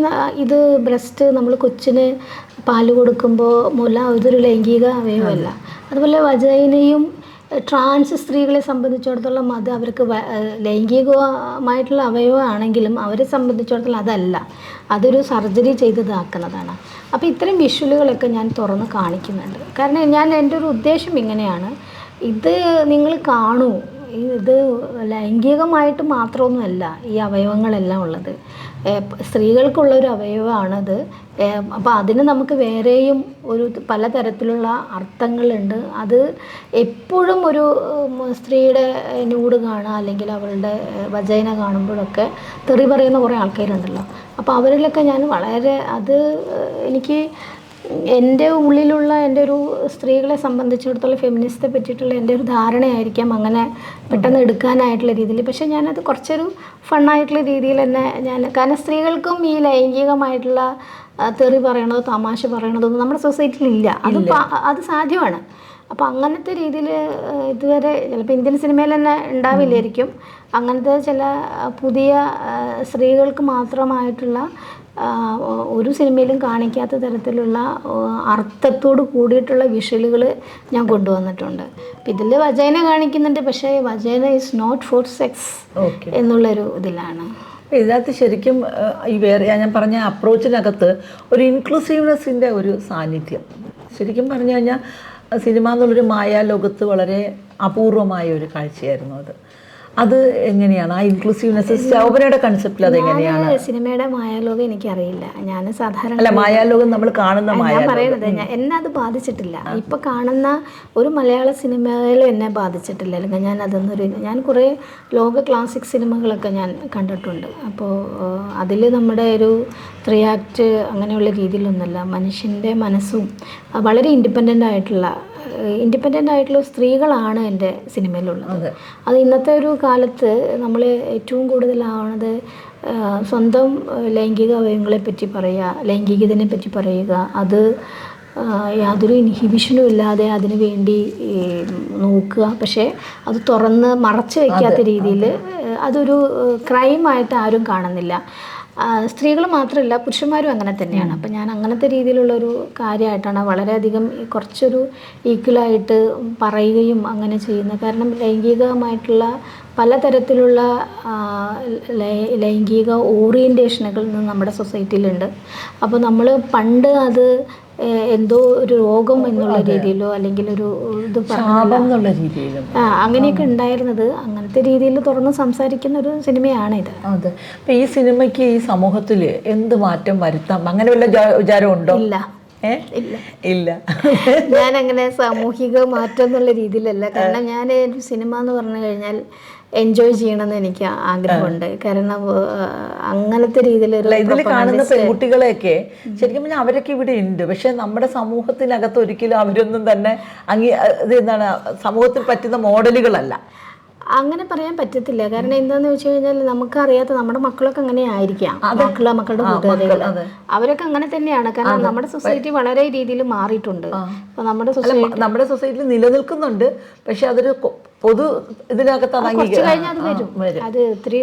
ഇത് ബ്രസ്റ്റ് നമ്മൾ കൊച്ചിന് പാല് കൊടുക്കുമ്പോൾ ഇതൊരു ലൈംഗിക അവയവമല്ല. അതുപോലെ വജൈനയും ട്രാൻസ് സ്ത്രീകളെ സംബന്ധിച്ചിടത്തോളം അത് അവർക്ക് ലൈംഗികമായിട്ടുള്ള അവയവമാണെങ്കിലും അവരെ സംബന്ധിച്ചിടത്തോളം അതല്ല, അതൊരു സർജറി ചെയ്തതാക്കുന്നതാണ്. അപ്പോൾ ഇത്തരം വിഷ്വലുകളൊക്കെ ഞാൻ തുറന്ന് കാണിക്കുന്നുണ്ട്. കാരണം എൻ്റെ ഒരു ഉദ്ദേശം ഇങ്ങനെയാണ്, ഇത് നിങ്ങൾ കാണൂ, ഇത് ലൈംഗികമായിട്ട് മാത്രമൊന്നുമല്ല ഈ അവയവങ്ങളെല്ലാം ഉള്ളത്, സ്ത്രീകൾക്കുള്ളൊരു അവയവമാണത്. അപ്പോൾ അതിന് നമുക്ക് വേറെയും ഒരു പലതരത്തിലുള്ള അർത്ഥങ്ങളുണ്ട്. അത് എപ്പോഴും ഒരു സ്ത്രീയുടെ ന്യൂഡ് കാണുക അല്ലെങ്കിൽ അവളുടെ വജൈന കാണുമ്പോഴൊക്കെ തെറി പറയുന്ന കുറേ ആൾക്കാരുണ്ടല്ലോ. അപ്പോൾ അവരിലൊക്കെ ഞാൻ വളരെ എനിക്ക് എൻ്റെ ഉള്ളിലുള്ള എൻ്റെ ഒരു സ്ത്രീകളെ സംബന്ധിച്ചിടത്തോളം ഫെമിനിസ്റ്റെ പറ്റിയിട്ടുള്ള എൻ്റെ ഒരു ധാരണയായിരിക്കാം അങ്ങനെ പെട്ടെന്ന് എടുക്കാനായിട്ടുള്ള രീതിയിൽ. പക്ഷേ ഞാനത് കുറച്ചൊരു ഫണ്ണായിട്ടുള്ള രീതിയിൽ തന്നെ കാരണം സ്ത്രീകൾക്കും ഈ ലൈംഗികമായിട്ടുള്ള തെറി പറയണതോ തമാശ പറയണതൊന്നും നമ്മുടെ സൊസൈറ്റിയിലില്ല. അത് സാധ്യമാണ്. അപ്പോൾ അങ്ങനത്തെ രീതിയിൽ ഇതുവരെ ചിലപ്പോൾ ഇന്ത്യൻ സിനിമയിൽ തന്നെ ഉണ്ടാവില്ലായിരിക്കും അങ്ങനത്തെ ചില പുതിയ സ്ത്രീകൾക്ക് മാത്രമായിട്ടുള്ള ഒരു സിനിമയിലും കാണിക്കാത്ത തരത്തിലുള്ള അർത്ഥത്തോട് കൂടിയിട്ടുള്ള വിഷ്വലുകൾ ഞാൻ കൊണ്ടുവന്നിട്ടുണ്ട്. ഇതിൽ വജൈന കാണിക്കുന്നുണ്ട്, പക്ഷേ vagina is not for sex എന്നുള്ളൊരു ഇതിലാണ്. ഇതിനകത്ത് ശരിക്കും ഈ ഞാൻ പറഞ്ഞ അപ്രോച്ചിനകത്ത് ഒരു ഇൻക്ലൂസീവ്നെസ്സിൻ്റെ ഒരു സാന്നിധ്യം ശരിക്കും പറഞ്ഞു കഴിഞ്ഞാൽ സിനിമ എന്നുള്ളൊരു മായാലോകത്ത് വളരെ അപൂർവമായ ഒരു കാഴ്ചയായിരുന്നു അത്. അത് എങ്ങനെയാണ് ആ ഇൻക്ലൂസീവ്നെസ് ശോഭനയുടെ കൺസെപ്റ്റിൽ അത് എങ്ങനെയാണ്? സിനിമയുടെ മായാലോകം എനിക്കറിയില്ല. ഞാൻ സാധാരണ അല്ല, മായാലോകം നമ്മൾ കാണുന്ന ഞാൻ പറയുന്നത് എന്നെ അത് ബാധിച്ചിട്ടില്ല. ഇപ്പൊ കാണുന്ന ഒരു മലയാള സിനിമയിലും എന്നെ ബാധിച്ചിട്ടില്ല. അല്ലെങ്കിൽ ഞാൻ കുറേ ലോക ക്ലാസിക് സിനിമകളൊക്കെ ഞാൻ കണ്ടിട്ടുണ്ട്. അപ്പോൾ അതിൽ നമ്മുടെ ഒരു 3 ആക്ട് അങ്ങനെയുള്ള രീതിയിലൊന്നുമല്ല. മനുഷ്യൻ്റെ മനസ്സും വളരെ ഇൻഡിപെൻഡൻ്റ് ആയിട്ടുള്ള സ്ത്രീകളാണ് എൻ്റെ സിനിമയിലുള്ളത്. അത് ഇന്നത്തെ ഒരു കാലത്ത് നമ്മൾ ഏറ്റവും കൂടുതലാവണത് സ്വന്തം ലൈംഗിക അവയവങ്ങളെ പറ്റി പറയുക, ലൈംഗികതയെ പറ്റി പറയുക, അത് യാതൊരു ഇൻഹിബിഷനും ഇല്ലാതെ അതിനു വേണ്ടി നോക്കുക. പക്ഷേ അത് തുറന്ന് മറച്ചു വയ്ക്കാത്ത രീതിയിൽ അതൊരു ക്രൈമായിട്ട് ആരും കാണുന്നില്ല. സ്ത്രീകൾ മാത്രമല്ല, പുരുഷന്മാരും അങ്ങനെ തന്നെയാണ്. അപ്പം ഞാൻ അങ്ങനത്തെ രീതിയിലുള്ളൊരു കാര്യമായിട്ടാണ് വളരെയധികം കുറച്ചൊരു ഈക്വലായിട്ട് പറയുകയും അങ്ങനെ ചെയ്യുന്നത്. കാരണം ലൈംഗികമായിട്ടുള്ള പലതരത്തിലുള്ള ലൈംഗിക ഓറിയൻറ്റേഷനുകൾ നമ്മുടെ സൊസൈറ്റിയിലുണ്ട്. അപ്പോൾ നമ്മൾ പണ്ട് അത് എന്തോ ഒരു രോഗം എന്നുള്ള രീതിയിലോ അല്ലെങ്കിൽ ഒരു ഇത് എന്നുള്ള രീതിയിലും അങ്ങനെയൊക്കെ ഉണ്ടായിരുന്നത്. അങ്ങനത്തെ രീതിയിൽ തുറന്ന് സംസാരിക്കുന്ന ഒരു സിനിമയാണ് ഇത്. അതെ. അപ്പം ഈ സിനിമയ്ക്ക് ഈ സമൂഹത്തിൽ എന്ത് മാറ്റം വരുത്താം, അങ്ങനെ വല്ല വിചാരം ഉണ്ടോ? ഇല്ല. ഇല്ല. ഞാൻ അങ്ങനെ സാമൂഹിക മാറ്റം എന്നുള്ള രീതിയിലല്ല. കാരണം ഞാൻ ഒരു സിനിമ എന്ന് പറഞ്ഞു കഴിഞ്ഞാൽ എൻജോയ് ചെയ്യണമെന്ന് എനിക്ക് ആഗ്രഹമുണ്ട്. കാരണം അങ്ങനത്തെ രീതിയിലുള്ള ഇതിൽ കാണുന്ന പെൺകുട്ടികളെയൊക്കെ ശരിക്കും പറഞ്ഞാൽ അവരൊക്കെ ഇവിടെ ഉണ്ട്. പക്ഷെ നമ്മുടെ സമൂഹത്തിനകത്ത് ഒരിക്കലും അവരൊന്നും തന്നെ എന്താണ് സമൂഹത്തിൽ പറ്റുന്ന മോഡലുകളല്ല. അങ്ങനെ പറയാൻ പറ്റത്തില്ല. കാരണം എന്താന്ന് വെച്ച് കഴിഞ്ഞാൽ നമുക്കറിയാത്ത നമ്മുടെ മക്കളൊക്കെ അങ്ങനെ ആയിരിക്കാം. മക്കളുടെ കൂട്ടുകാരികൾ അവരൊക്കെ അങ്ങനെ തന്നെയാണ്. കാരണം നമ്മുടെ സൊസൈറ്റി വളരെ രീതിയിൽ മാറിയിട്ടുണ്ട്. അപ്പൊ നമ്മുടെ സൊസൈറ്റിയിൽ നിലനിൽക്കുന്നുണ്ട്. പക്ഷെ അതൊരു പൊതു ഇതിനകത്ത് കുറച്ച് കഴിഞ്ഞാൽ അത് വരും. അത് ഇത്തിരി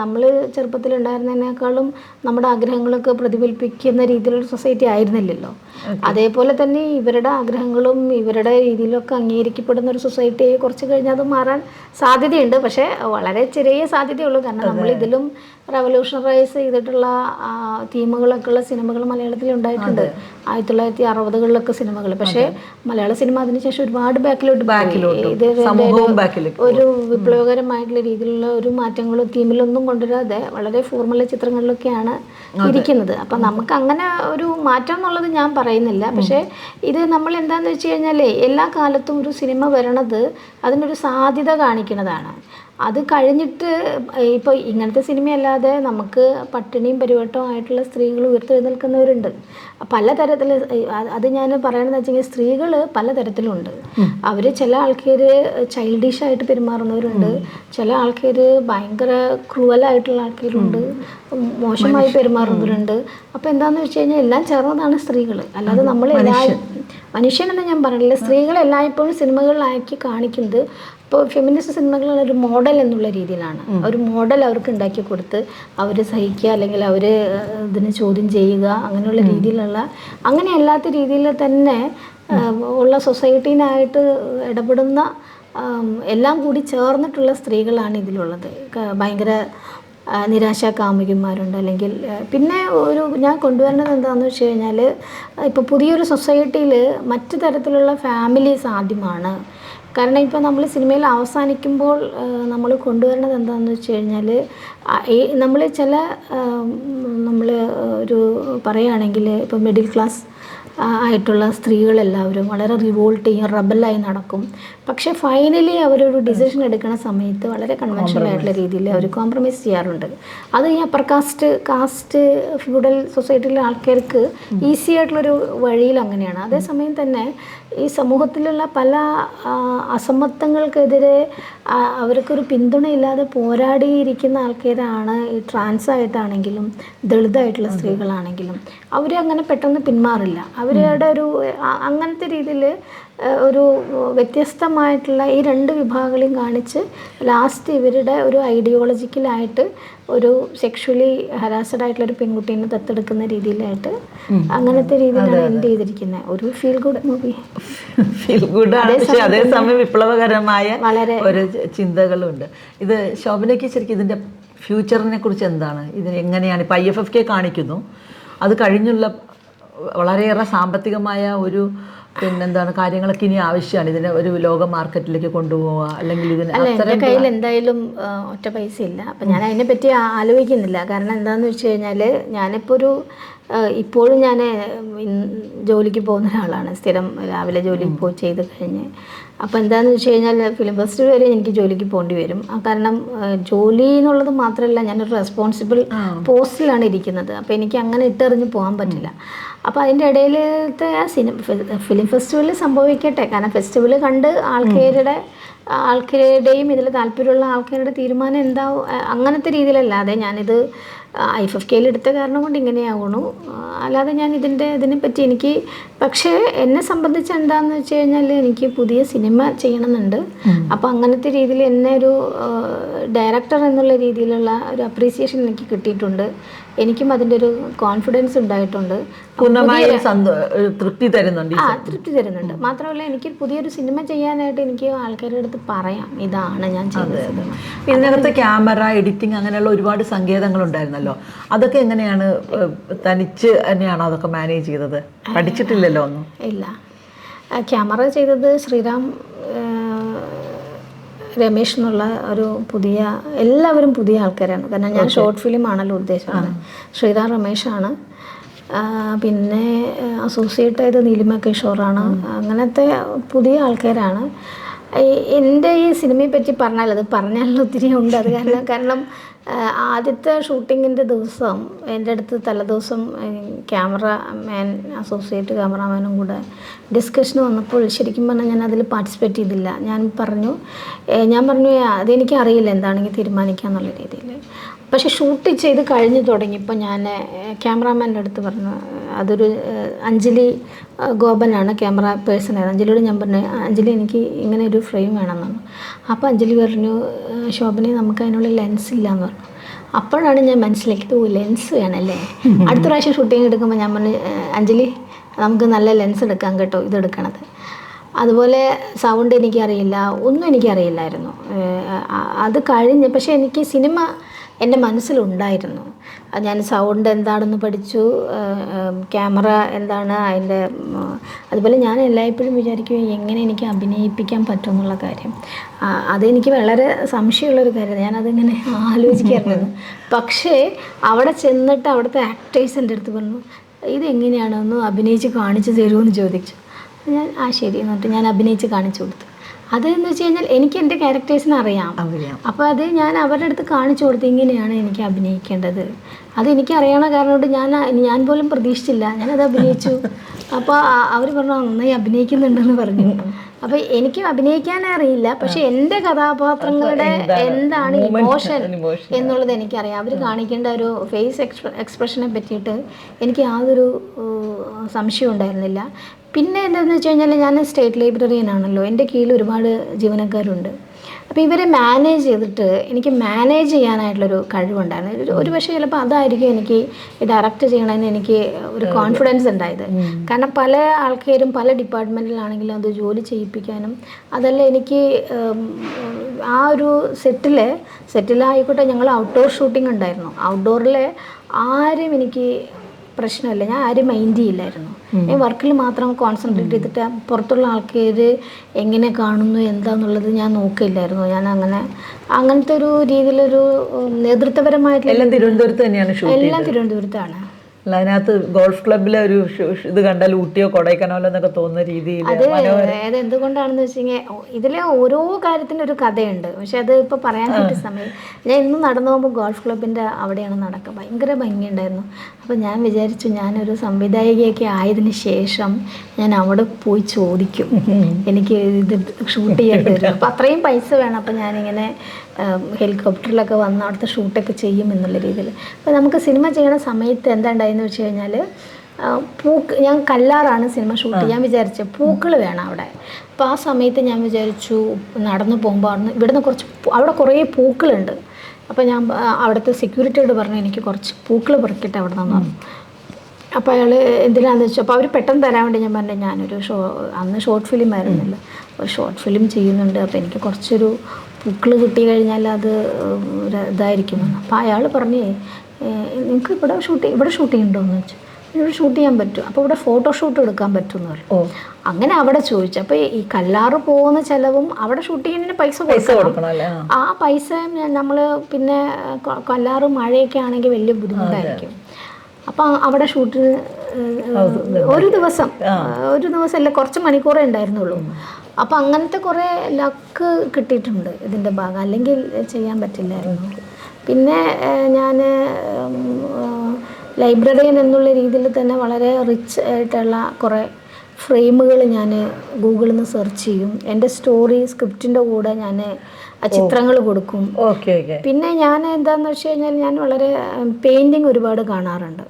നമ്മള് ചെറുപ്പത്തിലുണ്ടായിരുന്നതിനേക്കാളും നമ്മുടെ ആഗ്രഹങ്ങളൊക്കെ പ്രതിഫലിപ്പിക്കുന്ന രീതിയിലുള്ള സൊസൈറ്റി ആയിരുന്നില്ലല്ലോ. അതേപോലെ തന്നെ ഇവരുടെ ആഗ്രഹങ്ങളും ഇവരുടെ രീതിയിലൊക്കെ അംഗീകരിക്കപ്പെടുന്ന ഒരു സൊസൈറ്റിയെ കുറച്ച് കഴിഞ്ഞാൽ അത് മാറാൻ സാധ്യതയുണ്ട്. പക്ഷേ വളരെ ചെറിയ സാധ്യതയുള്ളൂ. കാരണം നമ്മൾ ഇതിലും റവല്യൂഷണറൈസ് ചെയ്തിട്ടുള്ള തീമുകളൊക്കെ ഉള്ള സിനിമകൾ മലയാളത്തിൽ ഉണ്ടായിട്ടുണ്ട്. 1960കളിലൊക്കെ സിനിമകൾ. പക്ഷേ മലയാള സിനിമ അതിനുശേഷം ഒരുപാട് ബാക്കിലോട്ട് ഒരു വിപ്ലവകരമായിട്ടുള്ള രീതിയിലുള്ള ഒരു മാറ്റങ്ങളും തീമിലൊന്നും കൊണ്ടുവരാതെ വളരെ ഫോർമുല ചിത്രങ്ങളിലൊക്കെയാണ് ഇരിക്കുന്നത്. അപ്പം നമുക്ക് അങ്ങനെ ഒരു മാറ്റം എന്നുള്ളത് ഞാൻ പറയുന്നില്ല. പക്ഷേ ഇത് നമ്മൾ എന്താണെന്ന് വെച്ച് കഴിഞ്ഞാൽ എല്ലാ കാലത്തും ഒരു സിനിമ വരണത് അതിനൊരു സാധ്യത കാണിക്കുന്നതാണ്. അത് കഴിഞ്ഞിട്ട് ഇപ്പോൾ ഇങ്ങനത്തെ സിനിമയല്ലാതെ നമുക്ക് പട്ടിണിയും പരിവട്ടവും ആയിട്ടുള്ള സ്ത്രീകൾ ഉയർത്തെഴുന്നേൽക്കുന്നവരുണ്ട് പലതരത്തിൽ. അത് ഞാൻ പറയണമെന്ന് വെച്ചെങ്കിൽ സ്ത്രീകൾ പലതരത്തിലുണ്ട്. അവർ ചില ആൾക്കാർ ചൈൽഡിഷായിട്ട് പെരുമാറുന്നവരുണ്ട്, ചില ആൾക്കാർ ഭയങ്കര ക്രൂവലായിട്ടുള്ള ആൾക്കാരുണ്ട്, മോശമായി പെരുമാറുന്നവരുണ്ട്. അപ്പോൾ എന്താണെന്ന് വെച്ച് കഴിഞ്ഞാൽ എല്ലാം ചേർന്നതാണ് സ്ത്രീകൾ. അല്ലാതെ നമ്മൾ മനുഷ്യനെന്ന് ഞാൻ പറഞ്ഞില്ല. സ്ത്രീകളെല്ലായ്പ്പോഴും സിനിമകളിലാക്കി കാണിക്കുന്നത് ഇപ്പോൾ ഫെമിനിസ്റ്റ് സിനിമകളുള്ള ഒരു മോഡൽ എന്നുള്ള രീതിയിലാണ്. ഒരു മോഡൽ അവർക്ക് ഉണ്ടാക്കി കൊടുത്ത് അവർ സഹിക്കുക അല്ലെങ്കിൽ അവർ ഇതിനെ ചോദ്യം ചെയ്യുക അങ്ങനെയുള്ള രീതിയിലുള്ള അങ്ങനെ അല്ലാത്ത രീതിയിൽ തന്നെ ഉള്ള സൊസൈറ്റീനായിട്ട് ഇടപെടുന്ന എല്ലാം കൂടി ചേർന്നിട്ടുള്ള സ്ത്രീകളാണ് ഇതിലുള്ളത്. ഭയങ്കര നിരാശാകാമുകന്മാരുണ്ട്. അല്ലെങ്കിൽ പിന്നെ ഞാൻ കൊണ്ടുവരുന്നത് എന്താണെന്ന് വെച്ച് കഴിഞ്ഞാൽ ഇപ്പോൾ പുതിയൊരു സൊസൈറ്റിയിൽ മറ്റു തരത്തിലുള്ള ഫാമിലി സാധ്യമാണ്. കാരണം ഇപ്പോൾ നമ്മൾ സിനിമയിൽ അവസാനിക്കുമ്പോൾ നമ്മൾ കൊണ്ടുവരുന്നത് എന്താണെന്ന് വെച്ച് കഴിഞ്ഞാൽ നമ്മൾ നമ്മൾ ഒരു പറയുകയാണെങ്കിൽ ഇപ്പോൾ മിഡിൽ ക്ലാസ് ആയിട്ടുള്ള സ്ത്രീകളെല്ലാവരും വളരെ റിവോൾട്ട് ചെയ്യും, റബലായി നടക്കും. പക്ഷേ ഫൈനലി അവരൊരു ഡിസിഷൻ എടുക്കുന്ന സമയത്ത് വളരെ കൺവെൻഷണൽ ആയിട്ടുള്ള രീതിയിൽ അവർ കോംപ്രമൈസ് ചെയ്യാറുണ്ട്. അത് ഈ അപ്പർ കാസ്റ്റ് ഫ്യൂഡൽ സൊസൈറ്റിയിലെ ആൾക്കാർക്ക് ഈസി ആയിട്ടുള്ളൊരു വഴിയിൽ അങ്ങനെയാണ്. അതേസമയം തന്നെ ഈ സമൂഹത്തിലുള്ള പല അസമത്വങ്ങൾക്കെതിരെ അവർക്കൊരു പിന്തുണയില്ലാതെ പോരാടിയിരിക്കുന്ന ആൾക്കാരാണ് ഈ ട്രാൻസായിട്ടാണെങ്കിലും ദളിതായിട്ടുള്ള സ്ത്രീകളാണെങ്കിലും. അവരങ്ങനെ പെട്ടെന്ന് പിന്മാറില്ല. അവരുടെ ഒരു അങ്ങനത്തെ രീതിയിൽ ഒരു വ്യത്യസ്തമായിട്ടുള്ള ഈ 2 വിഭാഗങ്ങളെയും കാണിച്ച് ലാസ്റ്റ് ഇവരുടെ ഒരു ഐഡിയോളജിക്കലായിട്ട് ഒരു സെക്ഷുവലി ഹരാസ്ഡ് ആയിട്ടുള്ള ഒരു പെൺകുട്ടീനെ ദത്തെടുക്കുന്ന രീതിയിലായിട്ട് അങ്ങനത്തെ രീതിയിലാണ് എൻഡ് ചെയ്തിരിക്കുന്നത്. ഒരു ഫീൽ ഗുഡ് മൂവി. ഫീൽ ഗുഡാണ്, പക്ഷേ അതേസമയം വിപ്ലവകരമായ വളരെ ഒരു ചിന്തകളുണ്ട്. ഇത് ശോഭനയ്ക്ക് ശരിക്കും ഇതിൻ്റെ ഫ്യൂച്ചറിനെ കുറിച്ച് എന്താണ്? ഇതിന് എങ്ങനെയാണ് ഇപ്പോൾ IFFK കാണിക്കുന്നു, അത് കഴിഞ്ഞുള്ള വളരെയേറെ സാമ്പത്തികമായ ഒരു പിന്നെന്താണ് കാര്യങ്ങളൊക്കെ ഇനി ആവശ്യമാണ് ഇതിനെ ഒരു ലോക മാർക്കറ്റിലേക്ക് കൊണ്ടുപോവുക, അല്ലെങ്കിൽ ഇതിന് അല്ല, എൻ്റെ കയ്യിൽ എന്തായാലും ഒറ്റ പൈസ ഇല്ല. അപ്പം ഞാൻ അതിനെപ്പറ്റി ആലോചിക്കുന്നില്ല. കാരണം എന്താണെന്ന് വെച്ച് കഴിഞ്ഞാൽ ഞാനിപ്പോൾ ഇപ്പോഴും ഞാൻ ജോലിക്ക് പോകുന്ന ഒരാളാണ്. സ്ഥിരം രാവിലെ ജോലിക്ക് പോയി ചെയ്ത് കഴിഞ്ഞ് അപ്പോൾ എന്താണെന്ന് വെച്ച് കഴിഞ്ഞാൽ ഫിലിം ഫെസ്റ്റിവൽ വരെ എനിക്ക് ജോലിക്ക് പോകേണ്ടി വരും. കാരണം ജോലി എന്നുള്ളത് മാത്രമല്ല, ഞാനൊരു റെസ്പോൺസിബിൾ പോസ്റ്റിലാണ് ഇരിക്കുന്നത്. അപ്പോൾ എനിക്ക് അങ്ങനെ ഇട്ടെറിഞ്ഞ് പോകാൻ പറ്റില്ല. അപ്പോൾ അതിൻ്റെ ഇടയിലത്തെ ഫിലിം ഫെസ്റ്റിവലിൽ സംഭവിക്കട്ടെ. കാരണം ഫെസ്റ്റിവൽ കണ്ട് ആൾക്കാരുടെയും ഇതിൽ താല്പര്യമുള്ള ആൾക്കാരുടെ തീരുമാനം എന്താവും അങ്ങനത്തെ രീതിയിലല്ലാതെ ഞാനിത് IFFKയിൽ എടുത്ത കാരണം കൊണ്ട് ഇങ്ങനെയാവണു. അല്ലാതെ ഞാൻ ഇതിനെപ്പറ്റി എനിക്ക് പക്ഷേ എന്നെ സംബന്ധിച്ച് എന്താണെന്ന് വെച്ച് കഴിഞ്ഞാൽ എനിക്ക് പുതിയ സിനിമ ചെയ്യണമെന്നുണ്ട്. അപ്പോൾ അങ്ങനത്തെ രീതിയിൽ എന്നെ ഒരു ഡയറക്ടർ എന്നുള്ള രീതിയിലുള്ള ഒരു അപ്രീസിയേഷൻ എനിക്ക് കിട്ടിയിട്ടുണ്ട്. എനിക്കും അതിൻ്റെ ഒരു കോൺഫിഡൻസ് ഉണ്ടായിട്ടുണ്ട്. പൂർണ്ണമായും തൃപ്തി തരുന്നുണ്ട്. തൃപ്തി തരുന്നുണ്ട്. മാത്രമല്ല എനിക്ക് പുതിയൊരു സിനിമ ചെയ്യാനായിട്ട് എനിക്ക് ആൾക്കാരുടെ അടുത്ത് പറയാം, ഇതാണ് ഞാൻ ചെയ്തത്. ഇതിനകത്ത് ക്യാമറ, എഡിറ്റിംഗ് അങ്ങനെയുള്ള ഒരുപാട് സങ്കേതങ്ങളുണ്ടായിരുന്നല്ലോ. അതൊക്കെ എങ്ങനെയാണ്, തനിച്ച് തന്നെയാണോ അതൊക്കെ മാനേജ് ചെയ്തത്? പഠിച്ചിട്ടില്ലല്ലോ ഒന്നും? ഇല്ല, ക്യാമറ ചെയ്തത് ശ്രീറാം രമേശ് എന്നുള്ള ഒരു എല്ലാവരും പുതിയ ആൾക്കാരാണ്. കാരണം ഞാൻ ഷോർട്ട് ഫിലിം ആണല്ലോ ഉദ്ദേശിച്ചത്. ശ്രീറാം രമേശാണ്. പിന്നെ അസോസിയേറ്റ് ആയത് നീലിമ കിഷോറാണ്. അങ്ങനത്തെ പുതിയ ആൾക്കാരാണ്. എൻ്റെ ഈ സിനിമയെ പറ്റി പറഞ്ഞാൽ ഒത്തിരി ഉണ്ട്. അത് കാരണം ആദ്യത്തെ ഷൂട്ടിങ്ങിൻ്റെ ദിവസം എൻ്റെ അടുത്ത് തലേദിവസം ക്യാമറാമാൻ, അസോസിയേറ്റ് ക്യാമറാമാനും കൂടെ ഡിസ്കഷന് വന്നപ്പോൾ ശരിക്കും പറഞ്ഞാൽ ഞാൻ അതിൽ പാർട്ടിസിപ്പേറ്റ് ചെയ്തില്ല. ഞാൻ പറഞ്ഞു അതെനിക്ക് അറിയില്ല, എന്താണെങ്കിൽ തീരുമാനിക്കാന്നുള്ള രീതിയിൽ. പക്ഷെ ഷൂട്ട് ചെയ്ത് കഴിഞ്ഞ് തുടങ്ങിയപ്പോൾ ഞാൻ ക്യാമറാമാൻ്റെ അടുത്ത് പറഞ്ഞു, അതൊരു അഞ്ജലി ഗോപനാണ് ക്യാമറ പേഴ്സണാണ്. അഞ്ജലിയോട് ഞാൻ പറഞ്ഞു, അഞ്ജലി എനിക്ക് ഇങ്ങനെ ഒരു ഫ്രെയിം വേണമെന്നാണ്. അപ്പോൾ അഞ്ജലി പറഞ്ഞു, ശോഭനെ നമുക്ക് അതിനുള്ള ലെൻസ് ഇല്ല എന്ന് പറഞ്ഞു. അപ്പോഴാണ് ഞാൻ മനസ്സിലാക്കിയത്, ലെൻസ് വേണമല്ലേ. അടുത്ത പ്രാവശ്യം ഷൂട്ടിങ് എടുക്കുമ്പോൾ ഞാൻ പറഞ്ഞു, അഞ്ജലി നമുക്ക് നല്ല ലെൻസ് എടുക്കാം കേട്ടോ, ഇതെടുക്കണത്. അതുപോലെ സൗണ്ട് എനിക്കറിയില്ല, ഒന്നും എനിക്കറിയില്ലായിരുന്നു. അത് കഴിഞ്ഞ് പക്ഷേ എനിക്ക് സിനിമ എൻ്റെ മനസ്സിലുണ്ടായിരുന്നു. ഞാൻ സൗണ്ട് എന്താണെന്ന് പഠിച്ചു, ക്യാമറ എന്താണ് അതിൻ്റെ. അതുപോലെ ഞാൻ എല്ലായ്പ്പോഴും വിചാരിക്കും എങ്ങനെ എനിക്ക് അഭിനയിപ്പിക്കാൻ പറ്റുമെന്നുള്ള കാര്യം. അതെനിക്ക് വളരെ സംശയമുള്ളൊരു കാര്യമാണ്. ഞാനതിങ്ങനെ ആലോചിക്കാറുണ്ട്. പക്ഷേ അവിടെ ചെന്നിട്ട് അവിടുത്തെ ആക്ടേഴ്സ് എൻ്റെ അടുത്ത് പറഞ്ഞു, ഇതെങ്ങനെയാണെന്ന് അഭിനയിച്ച് കാണിച്ചു തരുമെന്ന് ചോദിച്ചു. ഞാൻ ശരി എന്നിട്ട് ഞാൻ അഭിനയിച്ച് കാണിച്ചു കൊടുത്തു. അതെന്ന് വെച്ച് കഴിഞ്ഞാൽ എനിക്ക് എൻ്റെ ക്യാരക്ടേഴ്സിനെ അറിയാം. അപ്പോൾ അത് ഞാൻ അവരുടെ അടുത്ത് കാണിച്ചു കൊടുത്തു, ഇങ്ങനെയാണ് എനിക്ക് അഭിനയിക്കേണ്ടത്. അതെനിക്ക് അറിയണ കാരണം കൊണ്ട് ഞാൻ പോലും പ്രതീക്ഷിച്ചില്ല, ഞാനത് അഭിനയിച്ചു. അപ്പോൾ അവർ പറഞ്ഞു നന്നായി അഭിനയിക്കുന്നുണ്ടെന്ന് പറഞ്ഞു. അപ്പോൾ എനിക്ക് അഭിനയിക്കാനേ അറിയില്ല, പക്ഷെ എൻ്റെ കഥാപാത്രങ്ങളുടെ എന്താണ് ഇമോഷൻ എന്നുള്ളത് എനിക്കറിയാം. അവർ കാണിക്കേണ്ട ഒരു ഫേസ് എക്സ്പ്രഷനെ പറ്റിയിട്ട് എനിക്ക് യാതൊരു സംശയം ഉണ്ടായിരുന്നില്ല. പിന്നെ എന്താണെന്ന് വെച്ച് കഴിഞ്ഞാൽ ഞാൻ സ്റ്റേറ്റ് ലൈബ്രറിയനാണല്ലോ, എൻ്റെ കീഴിൽ ഒരുപാട് ജീവനക്കാരുണ്ട്. അപ്പോൾ ഇവരെ മാനേജ് ചെയ്തിട്ട് എനിക്ക് മാനേജ് ചെയ്യാനായിട്ടുള്ളൊരു കഴിവുണ്ടായിരുന്നു. ഒരു പക്ഷേ ചിലപ്പോൾ അതായിരിക്കും എനിക്ക് ഡയറക്റ്റ് ചെയ്യണമെന്ന് എനിക്ക് ഒരു കോൺഫിഡൻസ് ഉണ്ടായത്. കാരണം പല ആൾക്കാരും പല ഡിപ്പാർട്ട്മെൻറ്റിലാണെങ്കിലും അത് ജോലി ചെയ്യിപ്പിക്കാനും, അതല്ല എനിക്ക് ആ ഒരു സെറ്റിലായിക്കോട്ടെ. ഞങ്ങൾ ഔട്ട്ഡോർ ഷൂട്ടിംഗ് ഉണ്ടായിരുന്നു. ഔട്ട്ഡോറിൽ ആരും എനിക്ക് പ്രശ്നമില്ല, ഞാൻ ആരും മൈൻഡ് ചെയ്യില്ലായിരുന്നു. ഞാൻ വർക്കിൽ മാത്രം കോൺസെൻട്രേറ്റ് ചെയ്തിട്ട് പുറത്തുള്ള ആൾക്കാർ എങ്ങനെ കാണുന്നു എന്താന്നുള്ളത് ഞാൻ നോക്കില്ലായിരുന്നു. ഞാൻ അങ്ങനത്തെ ഒരു രീതിയിലൊരു നേതൃത്വപരമായിട്ടുള്ള എല്ലാം തിരുവനന്തപുരത്താണ്. അതിനകത്ത് ഗോൾഫ് ക്ലബിലെ ഒരു ഇത് കണ്ടാൽ ഊട്ടിയോ കൊടൈക്കനാലോ എന്നൊക്കെ തോന്നുന്ന രീതിയിൽ. അത് എന്തുകൊണ്ടാണെന്ന് വെച്ച് കഴിഞ്ഞാൽ ഇതിലെ ഓരോ കാര്യത്തിനും ഒരു കഥയുണ്ട്. പക്ഷെ അത് ഇപ്പോൾ പറയാൻ പറ്റിയ സമയം ഞാൻ ഇന്ന് നടന്നു പോകുമ്പോൾ ഗോൾഫ് ക്ലബിൻ്റെ അവിടെയാണ് നടക്കുക. ഭയങ്കര ഭംഗിയുണ്ടായിരുന്നു. അപ്പോൾ ഞാൻ വിചാരിച്ചു ഞാനൊരു സംവിധായികയൊക്കെ ആയതിനു ശേഷം ഞാൻ അവിടെ പോയി ചോദിക്കും, എനിക്ക് ഇത് ഷൂട്ട് ചെയ്യേണ്ടി വരും. അപ്പോൾ അത്രയും പൈസ വേണം. അപ്പോൾ ഞാനിങ്ങനെ ഹെലികോപ്റ്ററിലൊക്കെ വന്ന് അവിടുത്തെ ഷൂട്ടൊക്കെ ചെയ്യും എന്നുള്ള രീതിയിൽ. അപ്പോൾ നമുക്ക് സിനിമ ചെയ്യണ സമയത്ത് എന്താ ഉണ്ടായെന്ന് വെച്ച് കഴിഞ്ഞാൽ ഞാൻ കല്ലാറാണ് സിനിമ ഷൂട്ട് ചെയ്യാൻ വിചാരിച്ചത്. പൂക്കൾ വേണം അവിടെ. അപ്പോൾ ആ സമയത്ത് ഞാൻ വിചാരിച്ചു നടന്നു പോകുമ്പോൾ ഇവിടുന്ന് അവിടെ കുറേ പൂക്കളുണ്ട്. അപ്പോൾ ഞാൻ അവിടുത്തെ സെക്യൂരിറ്റിയോട് പറഞ്ഞു എനിക്ക് കുറച്ച് പൂക്കൾ പറിക്കട്ടെ അവിടെ നിന്ന് പറഞ്ഞു. അപ്പോൾ അയാൾ എന്തിനാണെന്ന് വെച്ചാൽ അപ്പോൾ അവർ പെട്ടെന്ന് തരാൻ വേണ്ടി ഞാൻ പറഞ്ഞു ഞാനൊരു അന്ന് ഷോർട്ട് ഫിലിം ആയിരുന്നില്ല, ഒരു ഷോർട്ട് ഫിലിം ചെയ്യുന്നുണ്ട്. അപ്പോൾ എനിക്ക് കുറച്ചൊരു പൂക്കൾ കിട്ടി കഴിഞ്ഞാൽ അത് ഇതായിരിക്കും. അപ്പോൾ അയാൾ പറഞ്ഞേ നിങ്ങൾക്ക് ഇവിടെ ഷൂട്ട് ചെയ്യുന്നുണ്ടോ എന്ന് വെച്ചു. ഇവിടെ ഷൂട്ട് ചെയ്യാൻ പറ്റും, അപ്പോൾ ഇവിടെ ഫോട്ടോഷൂട്ട് എടുക്കാൻ പറ്റുമെന്ന് പറഞ്ഞു. ഓ, അങ്ങനെ അവിടെ ചോദിച്ചു. അപ്പോൾ ഈ കല്ലാറ് പോകുന്ന ചിലവും അവിടെ ഷൂട്ട് ചെയ്യുന്നതിന് പൈസ കൊടുക്കണം അല്ലേ? ആ പൈസ നമ്മൾ പിന്നെ കല്ലാറ് മഴയൊക്കെ ആണെങ്കിൽ വലിയ ബുദ്ധിമുട്ടായിരിക്കും. അപ്പം അവിടെ ഷൂട്ടിന് ഒരു ദിവസം അല്ല, കുറച്ച് മണിക്കൂറേ ഉണ്ടായിരുന്നുള്ളൂ. അപ്പം അങ്ങനത്തെ കുറേ ലക്ക് കിട്ടിയിട്ടുണ്ട് ഇതിൻ്റെ ഭാഗം, അല്ലെങ്കിൽ ചെയ്യാൻ പറ്റില്ലായിരുന്നു. പിന്നെ ഞാൻ ലൈബ്രറിയൻ എന്നുള്ള രീതിയിൽ തന്നെ വളരെ റിച്ച് ആയിട്ടുള്ള കുറേ ഫ്രെയിമുകൾ ഞാൻ ഗൂഗിളിൽ നിന്ന് സെർച്ച് ചെയ്യും. എൻ്റെ സ്റ്റോറി സ്ക്രിപ്റ്റിൻ്റെ കൂടെ ഞാൻ ചിത്രങ്ങൾ കൊടുക്കും. പിന്നെ ഞാൻ എന്താണെന്ന് വെച്ച് കഴിഞ്ഞാൽ ഞാൻ വളരെ പെയിൻറ്റിങ് ഒരുപാട് കാണാറുണ്ട്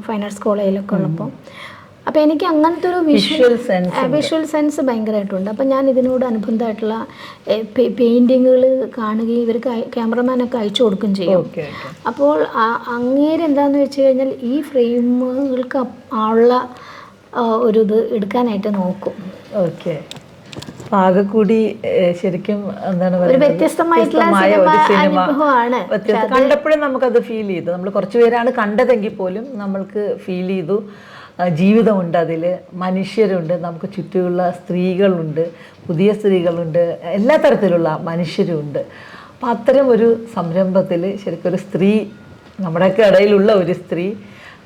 ഫൈൻ ആർട്സ് കോളേജിലൊക്കെ ഉള്ളപ്പോൾ. അപ്പോൾ എനിക്ക് അങ്ങനത്തെ ഒരു വിഷ്വൽ സെൻസ് ഭയങ്കരമായിട്ടുണ്ട്. അപ്പം ഞാൻ ഇതിനോട് അനുബന്ധമായിട്ടുള്ള പെയിൻറ്റിങ്ങുകൾ കാണുകയും ഇവർക്ക് ക്യാമറമാനൊക്കെ അയച്ചു കൊടുക്കുകയും ചെയ്യും. അപ്പോൾ അങ്ങേര് എന്താണെന്ന് വെച്ച് കഴിഞ്ഞാൽ ഈ ഫ്രെയിമുകൾക്ക് ഉള്ള ഒരു ഇത് എടുക്കാനായിട്ട് നോക്കും. ഓക്കെ, ആകെ കൂടി ശരിക്കും എന്താണ് ഒരു വ്യത്യസ്തമായിട്ടുള്ള അനുഭവമാണ്. കണ്ടപ്പോഴും നമുക്കത് ഫീൽ ചെയ്തു. നമ്മൾ കുറച്ച് പേരാണ് കണ്ടതെങ്കിൽ പോലും നമ്മൾക്ക് ഫീൽ ചെയ്തു. ജീവിതമുണ്ട്, അതിൽ മനുഷ്യരുണ്ട്, നമുക്ക് ചുറ്റുമുള്ള സ്ത്രീകളുണ്ട്, പുതിയ സ്ത്രീകളുണ്ട്, എല്ലാ തരത്തിലുള്ള മനുഷ്യരുണ്ട്. അപ്പം അത്തരം ഒരു സംരംഭത്തിൽ ശരിക്കും ഒരു സ്ത്രീ, നമ്മുടെയൊക്കെ ഇടയിലുള്ള ഒരു സ്ത്രീ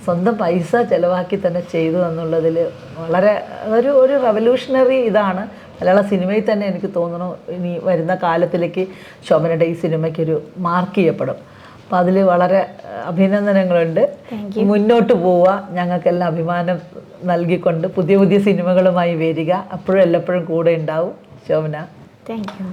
സ്വന്തം പൈസ ചിലവാക്കി തന്നെ ചെയ്തു എന്നുള്ളതിൽ വളരെ ഒരു റെവല്യൂഷണറി ഇതാണ് മലയാള സിനിമയിൽ തന്നെ. എനിക്ക് തോന്നുന്നു ഇനി വരുന്ന കാലത്തിലേക്ക് ശോഭനയുടെ ഈ സിനിമയ്ക്കൊരു മാർക്ക് ചെയ്യപ്പെടും. അപ്പം അതിൽ വളരെ അഭിനന്ദനങ്ങളുണ്ട്. മുന്നോട്ട് പോവുക, ഞങ്ങൾക്കെല്ലാം അഭിമാനം നൽകിക്കൊണ്ട് പുതിയ പുതിയ സിനിമകളുമായി വരിക. അപ്പോഴും എല്ലപ്പോഴും കൂടെ ഉണ്ടാവും ശോഭന. Thank you.